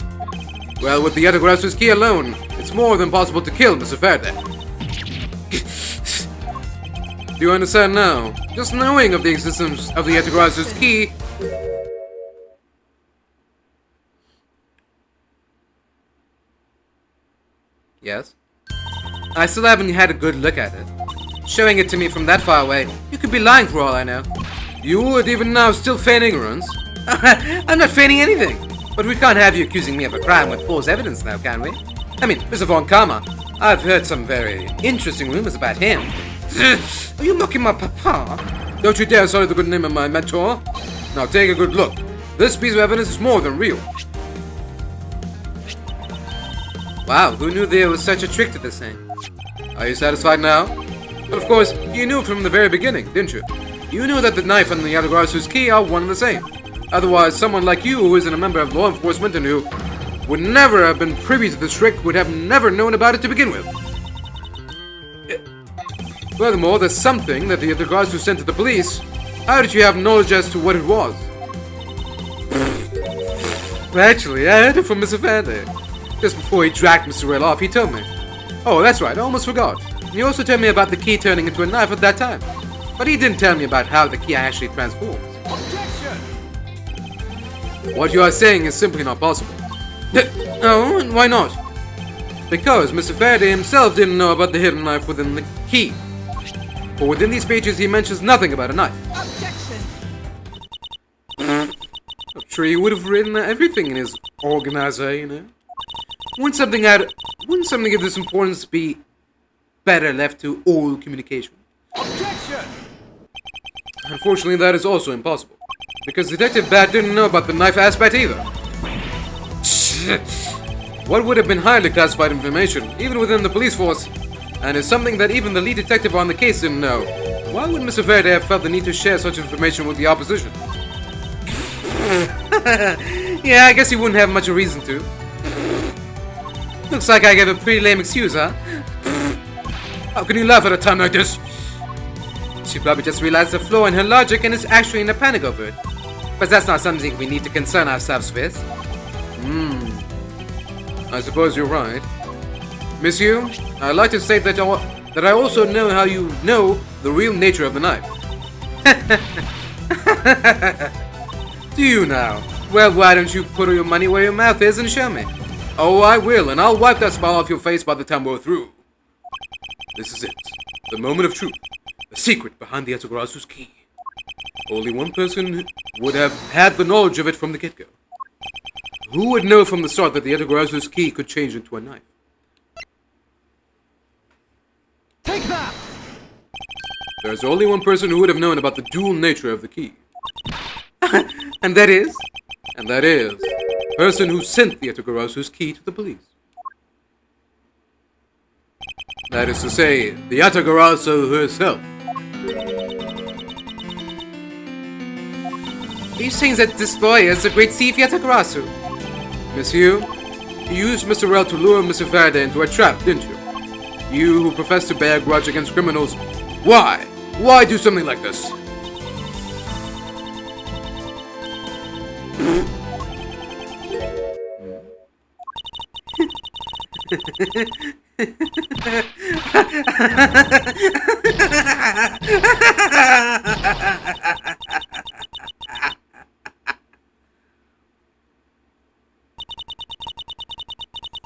Well, with the Yeaeaeaeaeah's key alone, it's more than possible to kill Mr. Faraday. Do you understand now? Just knowing of the existence of the Yeaeaeaeaeah's key... Yes. I still haven't had a good look at it. Showing it to me from that far away, you could be lying for all I know. You would even now still feign ignorance? I'm not feigning anything. But we can't have you accusing me of a crime with false evidence now, can we? I mean, Mr. Von Karma, I've heard some very interesting rumors about him. Are you mocking my papa? Don't you dare sully the good name of my mentor. Now take a good look. This piece of evidence is more than real. Wow, who knew there was such a trick to this thing? Are you satisfied now? But of course, you knew from the very beginning, didn't you? You knew that the knife and the Yeaeaeaeaah's key are one and the same. Otherwise, someone like you, who isn't a member of law enforcement and who would never have been privy to this trick, would have never known about it to begin with. Furthermore, there's something that the Yeaeaeaeaah sent to the police. How did you have knowledge as to what it was? Well, actually, I heard it from Mr. Faraday. Just before he dragged Mr. Rail off, he told me. Oh, that's right, I almost forgot. He also told me about the key turning into a knife at that time. But he didn't tell me about how the key actually transforms. Objection! What you are saying is simply not possible. Oh, and why not? Because Mr. Faraday himself didn't know about the hidden knife within the key. For within these pages he mentions nothing about a knife. Objection! I'm sure he would have written everything in his organizer, you know. Wouldn't something of this importance be better left to oral communication? Objection! Unfortunately, that is also impossible. Because Detective Bat didn't know about the knife aspect either. What would have been highly classified information, even within the police force, and is something that even the lead detective on the case didn't know. Why would Mr. Faraday have felt the need to share such information with the opposition? Yeah, I guess he wouldn't have much of a reason to. Looks like I gave a pretty lame excuse, huh? How can you laugh at a time like this? She probably just realized the flaw in her logic and is actually in a panic over it. But that's not something we need to concern ourselves with. I suppose you're right. Miss Yu, I'd like to state that I also know how you know the real nature of the knife. Do you now? Well, why don't you put your money where your mouth is and show me? Oh, I will, and I'll wipe that smile off your face by the time we're through. This is it. The moment of truth. The secret behind the Yeaeaeaeaah's key. Only one person would have had the knowledge of it from the get-go. Who would know from the start that the Yeaeaeaeaah's key could change into a knife? Take that! There's only one person who would have known about the dual nature of the key. And that is? And that is the person who sent the Yeaeaeaeaah's key to the police. That is to say, the Yeaeaeaeaah herself. Are you saying that this boy is the great thief Yeaeaeaeaah? Miss Yu, you used Mr. Rel to lure Mr. Faraday into a trap, didn't you? You who profess to bear a grudge against criminals. Why? Why do something like this?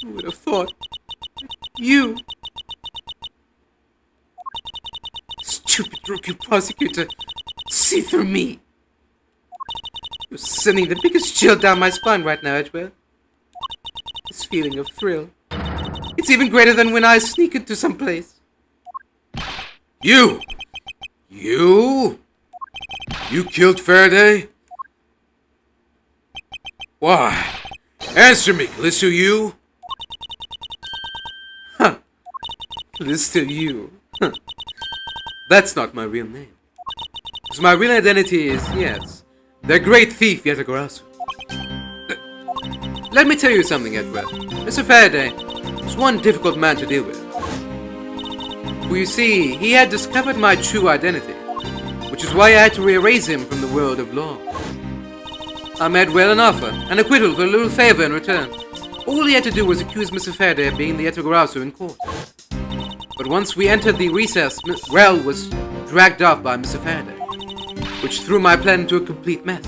Who would have thought? You! Stupid rookie prosecutor! See through me! You're sending the biggest chill down my spine right now, Edgewell. This feeling of thrill. It's even greater than when I sneak into some place. You! You killed Faraday? Why? Answer me, Callisto, you! Huh. Callisto, you. Huh. That's not my real name. Because my real identity is, yes, the great thief Yeaeaeaeaah. Let me tell you something, Edward. Mr. Faraday is one difficult man to deal with. For you see, he had discovered my true identity, which is why I had to erase him from the world of law. I made Well an offer, an acquittal for a little favor in return. All he had to do was accuse Mr. Faraday of being the Yeaeaeaeaeaeah in court. But once we entered the recess, Well was dragged off by Mr. Faraday, which threw my plan into a complete mess.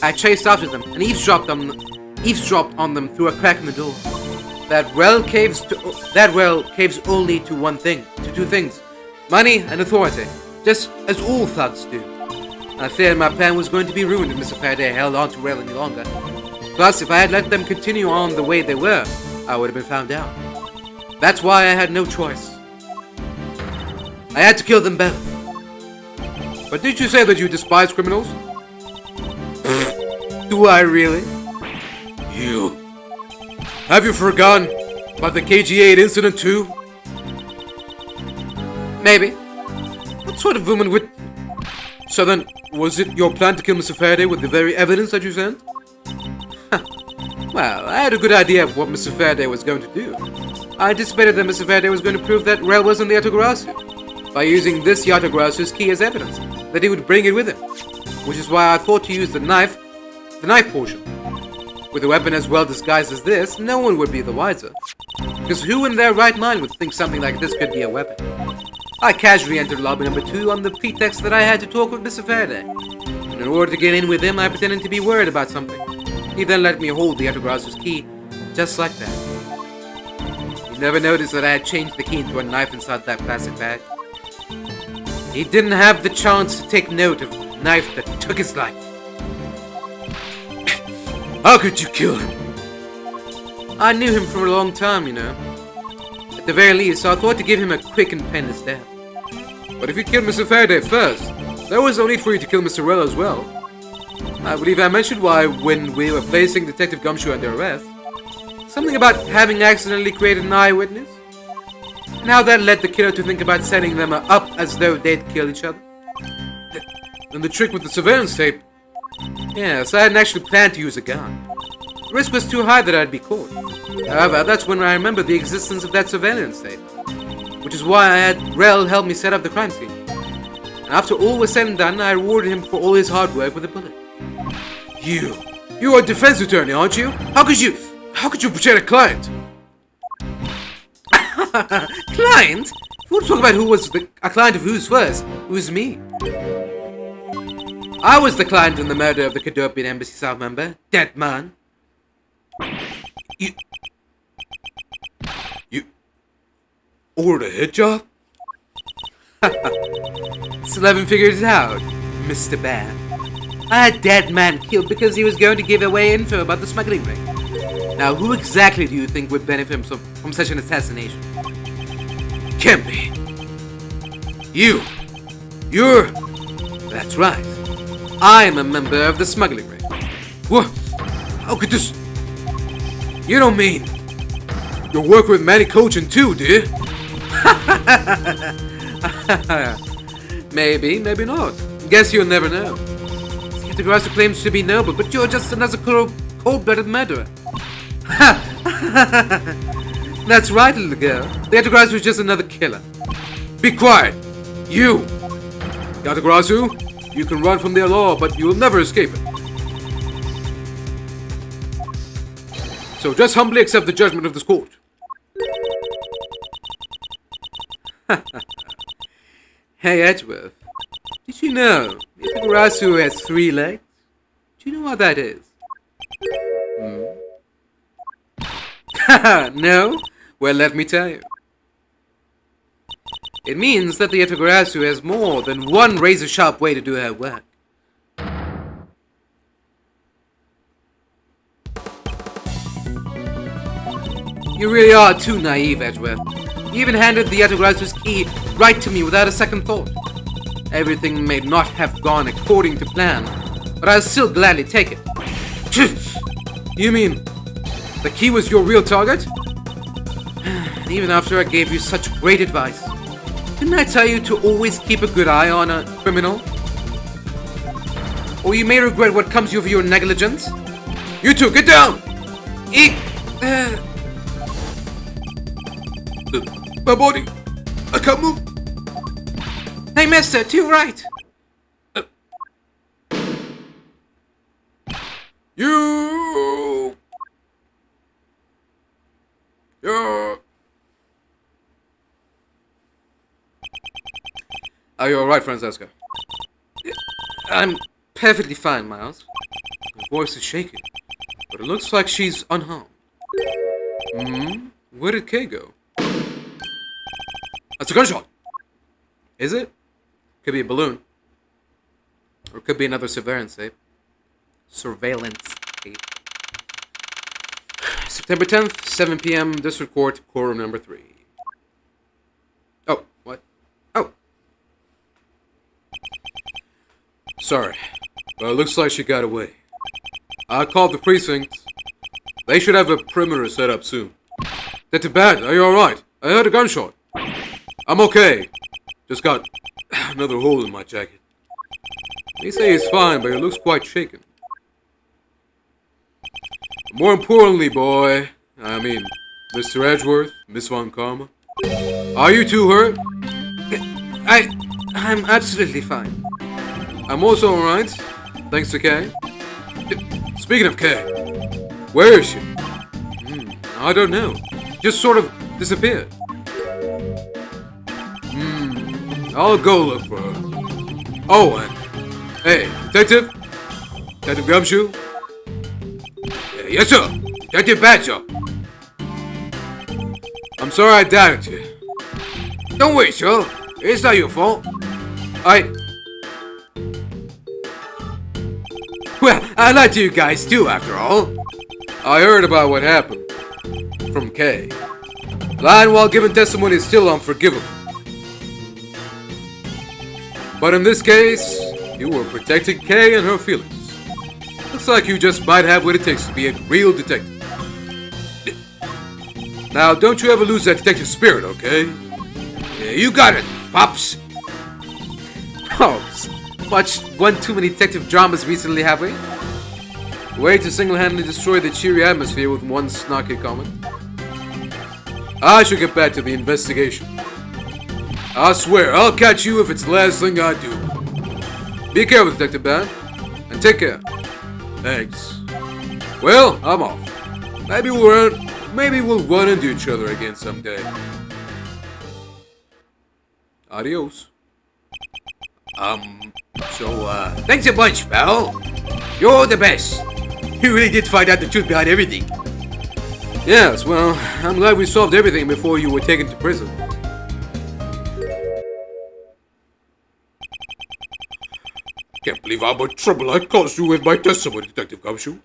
I chased after them and eavesdropped on them through a crack in the door. That well caves only to two things: money and authority, just as all thugs do. I feared my plan was going to be ruined if Mr. Faraday held on to Well any longer. Plus, if I had let them continue on the way they were, I would have been found out. That's why I had no choice. I had to kill them both. But did you say that you despise criminals? Do I really? You. Have you forgotten about the KG8 incident too? Maybe. What sort of woman would... So then, was it your plan to kill Mr. Faraday with the very evidence that you sent? Well, I had a good idea of what Mr. Faraday was going to do. I anticipated that Mr. Faraday was going to prove that Rel wasn't the Yeaeaeaeaeaah by using this Yeaeaeaeaeah's key as evidence, that he would bring it with him. Which is why I thought to use the knife portion. With a weapon as well disguised as this, no one would be the wiser. Because who in their right mind would think something like this could be a weapon? I casually entered lobby number 2 on the pretext that I had to talk with Mr. Faraday. And in order to get in with him, I pretended to be worried about something. He then let me hold the Yeaeaeaeaah's key, just like that. He never noticed that I had changed the key into a knife inside that plastic bag. He didn't have the chance to take note of the knife that took his life. How could you kill him? I knew him for a long time, you know. At the very least, I thought to give him a quick and painless death. But if you killed Mr. Faraday first, there was no need for you to kill Mr. Rel as well. I believe I mentioned why when we were placing Detective Gumshoe under arrest. Something about having accidentally created an eyewitness? And how that led the killer to think about setting them up as though they'd kill each other? And the trick with the surveillance tape. Yes, I hadn't actually planned to use a gun. The risk was too high that I'd be caught. However, that's when I remembered the existence of that surveillance tape. Which is why I had Rel help me set up the crime scene. And after all was said and done, I rewarded him for all his hard work with a bullet. You are a defense attorney, aren't you? How could you protect a client? Client? If you want to talk about who was a client of whose first, it was me. I was the client in the murder of the Cadopian Embassy South member, dead man. You ordered a hit job? Still haven't figured it out, Mr. Bear. I had dead man killed because he was going to give away info about the smuggling ring. Now, who exactly do you think would benefit from such an assassination? Can't be. You're... That's right. I am a member of the smuggling ring. What? How could this... You don't mean... You're working with Manny Cochin too, do you? Maybe, maybe not. Guess you'll never know. Yeaeaeaeaeaah claims to be noble, but you're just another cold-blooded murderer. That's right, little girl. Yeaeaeaeaeaah was just another killer. Be quiet! You! Yeaeaeaeaeaah, you can run from their law, but you'll never escape it. So just humbly accept the judgment of this court. Hey, Edgeworth. Did you know Yeaeaeaeaeaah has 3 legs? Do you know what that is? No? Well, let me tell you. It means that the Yeaeaeaeaeaah has more than one razor-sharp way to do her work. You really are too naive, Edgeworth. You even handed the Yeaeaeaeaah's key right to me without a second thought. Everything may not have gone according to plan, but I'll still gladly take it. You mean the key was your real target? Even after I gave you such great advice, didn't I tell you to always keep a good eye on a criminal? Or you may regret what comes of your negligence. You two, get down! Eek! My body, I can't move. Hey, mister, to your right. You. Are you alright, Francesca? I'm perfectly fine, Miles. Her voice is shaking, but it looks like she's unharmed. Where did Kay go? That's a gunshot. Is it? Could be a balloon. Or it could be another surveillance tape. Surveillance tape. September 10th, 7 p.m. District Court, Quorum number 3. Oh, what? Oh. Sorry, but it looks like she got away. I called the precinct. They should have a perimeter set up soon. Detective Bad, are you alright? I heard a gunshot. I'm okay. Just got another hole in my jacket. They say he's fine, but he looks quite shaken. More importantly, boy, I mean, Mr. Edgeworth, Miss Von Karma, are you two hurt? I'm absolutely fine. I'm also alright, thanks to Kay. Speaking of Kay, where is she? I don't know. Just sort of disappeared. I'll go look for her. Oh, and hey, Detective? Detective Gumshoe? Yes, sir. Detective Bad, sir. I'm sorry I doubted you. Don't worry, sir. It's not your fault. Well, I lied to you guys too, after all. I heard about what happened. From Kay. Lying while giving testimony is still unforgivable. But in this case, you were protecting Kay and her feelings. Looks like you just might have what it takes to be a real detective. Now, don't you ever lose that detective spirit, okay? Yeah, you got it, Pops. Pops, watched one too many detective dramas recently, have we? Way to single-handedly destroy the cheery atmosphere with one snarky comment. I should get back to the investigation. I swear, I'll catch you if it's the last thing I do. Be careful, Detective Bad, and take care. Thanks. Well, I'm off. Maybe we'll run into each other again someday. Adios. Thanks a bunch, pal. You're the best. You really did find out the truth behind everything. Yes, well, I'm glad we solved everything before you were taken to prison. Can't believe how much trouble I caused you with my testimony, Detective Gumshoe.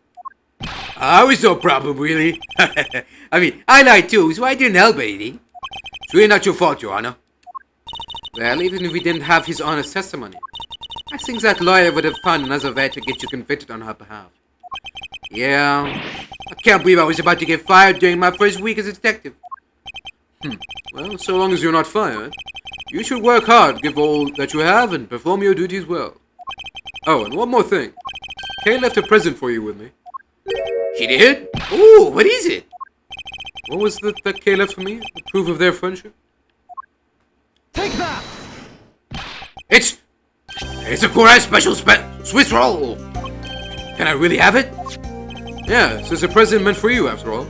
I was no problem, really. I mean, I lied too, so I didn't help anything. It's really not your fault, Your Honor. Well, even if we didn't have his honest testimony, I think that lawyer would have found another way to get you convicted on her behalf. Yeah, I can't believe I was about to get fired during my first week as a detective. Well, so long as you're not fired, you should work hard, give all that you have, and perform your duties well. Oh, and one more thing. Kay left a present for you with me. She did? Ooh, what is it? What was that Kay left for me? A proof of their friendship? Take that! It's a Korai special Swiss roll. Can I really have it? Yeah, it's a present meant for you, after all.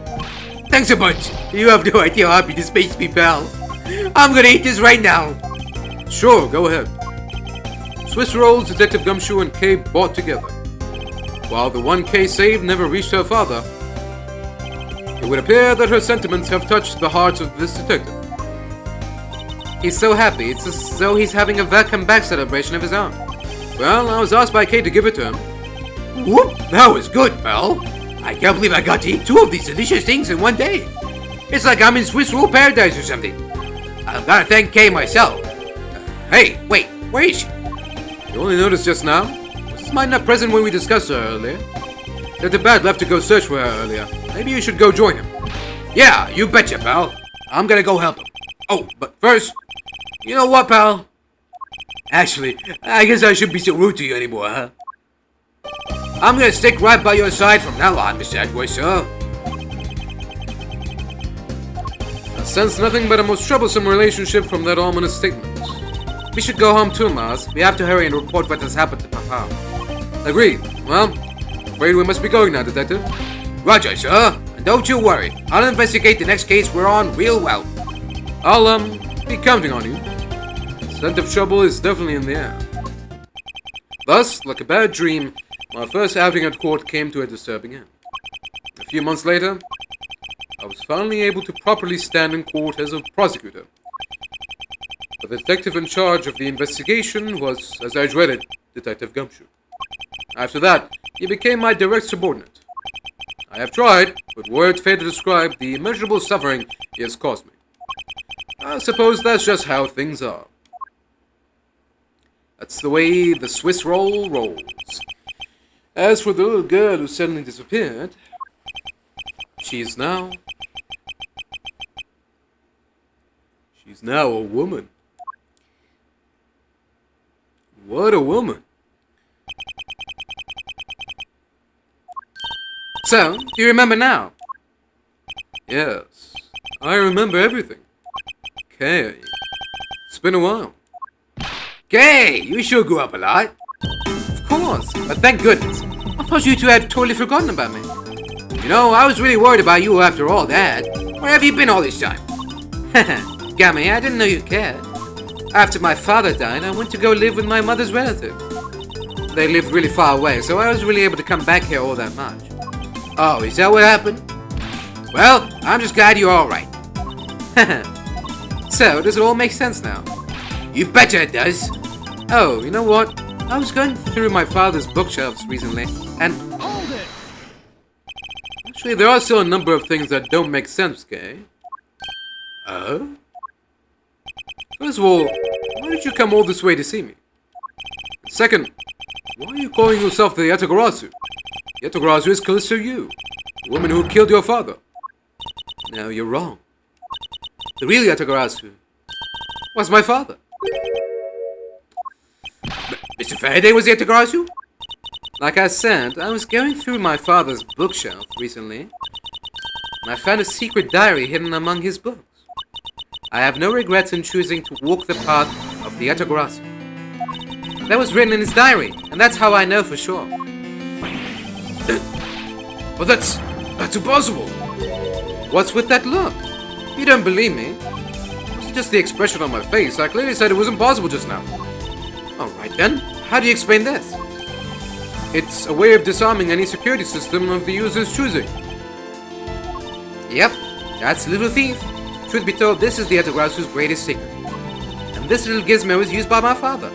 Thanks a bunch. You have no idea how happy this makes me, pal. I'm gonna eat this right now. Sure, go ahead. Swiss rolls Detective Gumshoe and Kay bought together. While the one Kay saved never reached her father, it would appear that her sentiments have touched the hearts of this detective. He's so happy, it's as though he's having a welcome back celebration of his own. Well, I was asked by Kay to give it to him. Whoop, that was good, pal. I can't believe I got to eat 2 of these delicious things in one day. It's like I'm in Swiss roll paradise or something. I've got to thank Kay myself. Hey, wait, where is she? You only noticed just now? Was mine not present when we discussed her earlier? That the Bad left to go search for her earlier. Maybe you should go join him. Yeah, you betcha, pal. I'm gonna go help him. Oh, but first, you know what, pal? Actually, I guess I shouldn't be so rude to you anymore, huh? I'm gonna stick right by your side from now on, Mr. Edgeworth, sir. sense nothing but a most troublesome relationship from that ominous statement. We should go home too, Mars. We have to hurry and report what has happened to Papa. Agreed. Well, afraid we must be going now, Detective. Roger, sir. And don't you worry. I'll investigate the next case we're on real well. I'll, be counting on you. The scent of trouble is definitely in the air. Thus, like a bad dream, my first outing at court came to a disturbing end. A few months later, I was finally able to properly stand in court as a prosecutor. But the detective in charge of the investigation was, as I dreaded, Detective Gumshoe. After that, he became my direct subordinate. I have tried, but words fail to describe the immeasurable suffering he has caused me. I suppose that's just how things are. That's the way the Swiss roll rolls. As for the little girl who suddenly disappeared, she's now a woman. What a woman. So, do you remember now? Yes, I remember everything. Okay, it's been a while. Gay, you sure grew up a lot. Of course, but thank goodness. I thought you two had totally forgotten about me. You know, I was really worried about you after all that. Where have you been all this time? Gammy, I didn't know you cared. After my father died, I went to go live with my mother's relative. They lived really far away, so I wasn't really able to come back here all that much. Oh, is that what happened? Well, I'm just glad you're alright. So, does it all make sense now? You betcha it does. Oh, you know what? I was going through my father's bookshelves recently, and... Hold it! Actually, there are still a number of things that don't make sense, Gay. Oh? First of all, why did you come all this way to see me? Second, why are you calling yourself the Yeaeaeaeaeaeah? Yeaeaeaeaeaeah is Callisto Yu, the woman who killed your father. No, you're wrong. The real Yeaeaeaeaeaeah was my father. Mr. Faraday was Yeaeaeaeaeaeaah? Like I said, I was going through my father's bookshelf recently, and I found a secret diary hidden among his books. I have no regrets in choosing to walk the path of the Yeaeaeaeaeaeah. That was written in his diary, and that's how I know for sure. But that's impossible. What's with that look? You don't believe me? It's just the expression on my face. I clearly said it was impossible just now. Alright then, how do you explain this? It's a way of disarming any security system of the user's choosing. Yep, that's Little Thief. Truth be told, this is the Yeaeaeaeaeah's greatest secret. And this little gizmo is used by my father.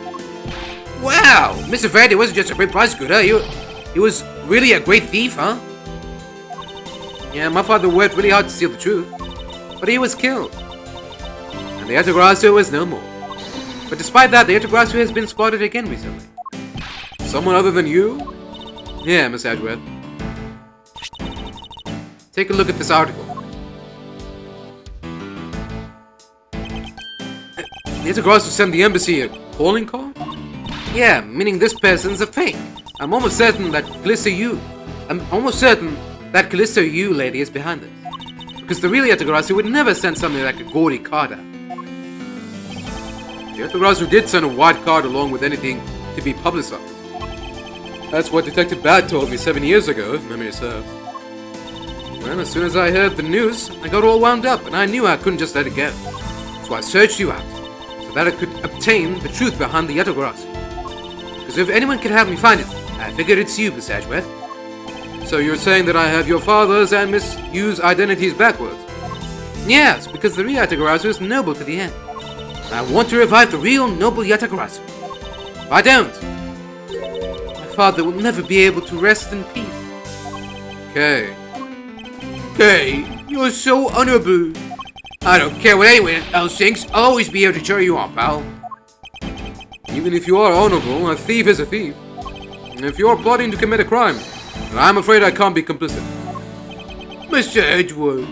Wow! Mr. Faraday wasn't just a great prosecutor, he was really a great thief, huh? Yeah, my father worked really hard to steal the truth. But he was killed. And the Yeaeaeaeaeaah was no more. But despite that, the Yeaeaeaeaeaah has been spotted again recently. Someone other than you? Yeah, Miss Edgeworth. Take a look at this article. The Yeaeaeaeaeaah sent the embassy a calling card? Yeah, meaning this person's a fake. I'm almost certain that Callisto Yu lady is behind this. Because the real Yeaeaeaeaeaah would never send something like a gaudy card out. The Yeaeaeaeaeaah did send a white card along with anything to be publicized. That's what Detective Bad told me 7 years ago, if memory serves. Well, as soon as I heard the news, I got all wound up, and I knew I couldn't just let it go. So I searched you out, so that I could obtain the truth behind the Yeaeaeaeaeaah. Because if anyone could help me find it, I figured it's you, Miss Edgeworth. So you're saying that I have your father's and Miss Yu's identities backwards? Yes, because the real Yeaeaeaeaeaah is noble to the end. And I want to revive the real noble Yeaeaeaeaeaah. If I don't, my father will never be able to rest in peace. Okay. Hey, you're so honorable. I don't care what anyone else thinks, I'll always be here to cheer you on, pal. Even if you are honorable, a thief is a thief. And if you're plotting to commit a crime, then I'm afraid I can't be complicit. Mr. Edgeworth.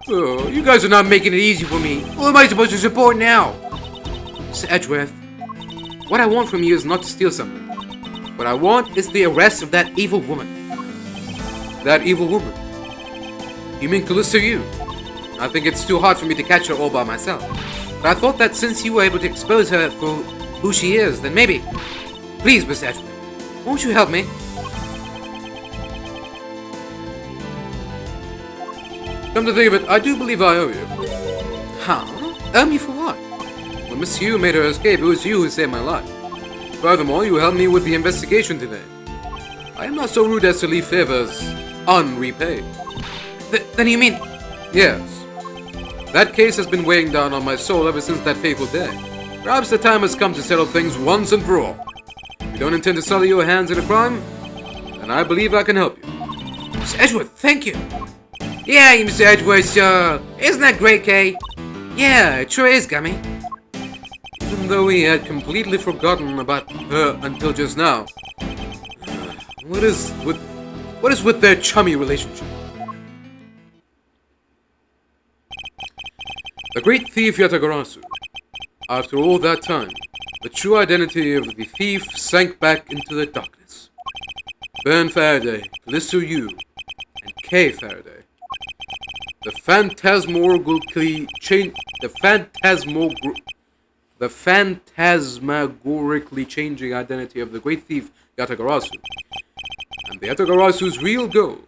Oh, you guys are not making it easy for me. Who am I supposed to support now? Mr. Edgeworth, what I want from you is not to steal something. What I want is the arrest of that evil woman. That evil woman? You mean Callisto Yu? I think it's too hard for me to catch her all by myself. But I thought that since you were able to expose her for who she is, then maybe... Please, Miss Edgewood, won't you help me? Come to think of it, I do believe I owe you. Huh? Owe me for what? When Miss Hugh made her escape, it was you who saved my life. Furthermore, you helped me with the investigation today. I am not so rude as to leave favors unrepaid. Then you mean... Yes. That case has been weighing down on my soul ever since that fateful day. Perhaps the time has come to settle things once and for all. If you don't intend to sully your hands in a crime, then I believe I can help you. Mr. Edgewood, thank you. Yeah, Mr. Edgewood, sure. Isn't that great, Kay? Yeah, it sure is, Gummy. Even though he had completely forgotten about her until just now. What is with their chummy relationship? The great thief Yeaeaeaeaeaeah. After all that time, the true identity of the thief sank back into the darkness. Ben Faraday, Callisto Yu, and Kay Faraday. The phantasmagorically changing identity of the great thief Yeaeaeaeaeaah, and the Yeaeaeaeaeh's real goal.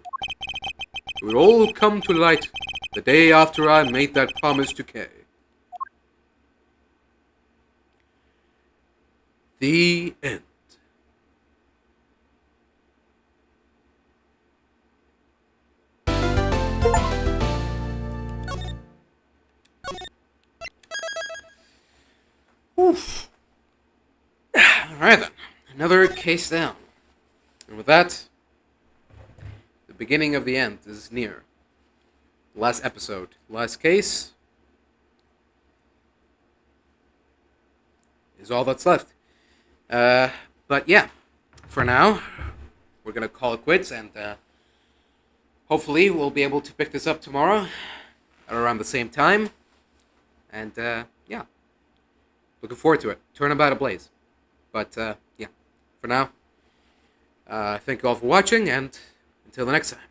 It would all come to light the day after I made that promise to Kay. The end. Oof. Alright then, another case down. And with that, the beginning of the end is near. The last episode, last case, is all that's left. But yeah, for now, we're gonna call it quits, and hopefully we'll be able to pick this up tomorrow at around the same time. And yeah, looking forward to it. Turnabout ablaze. But yeah, for now, thank you all for watching, and until the next time.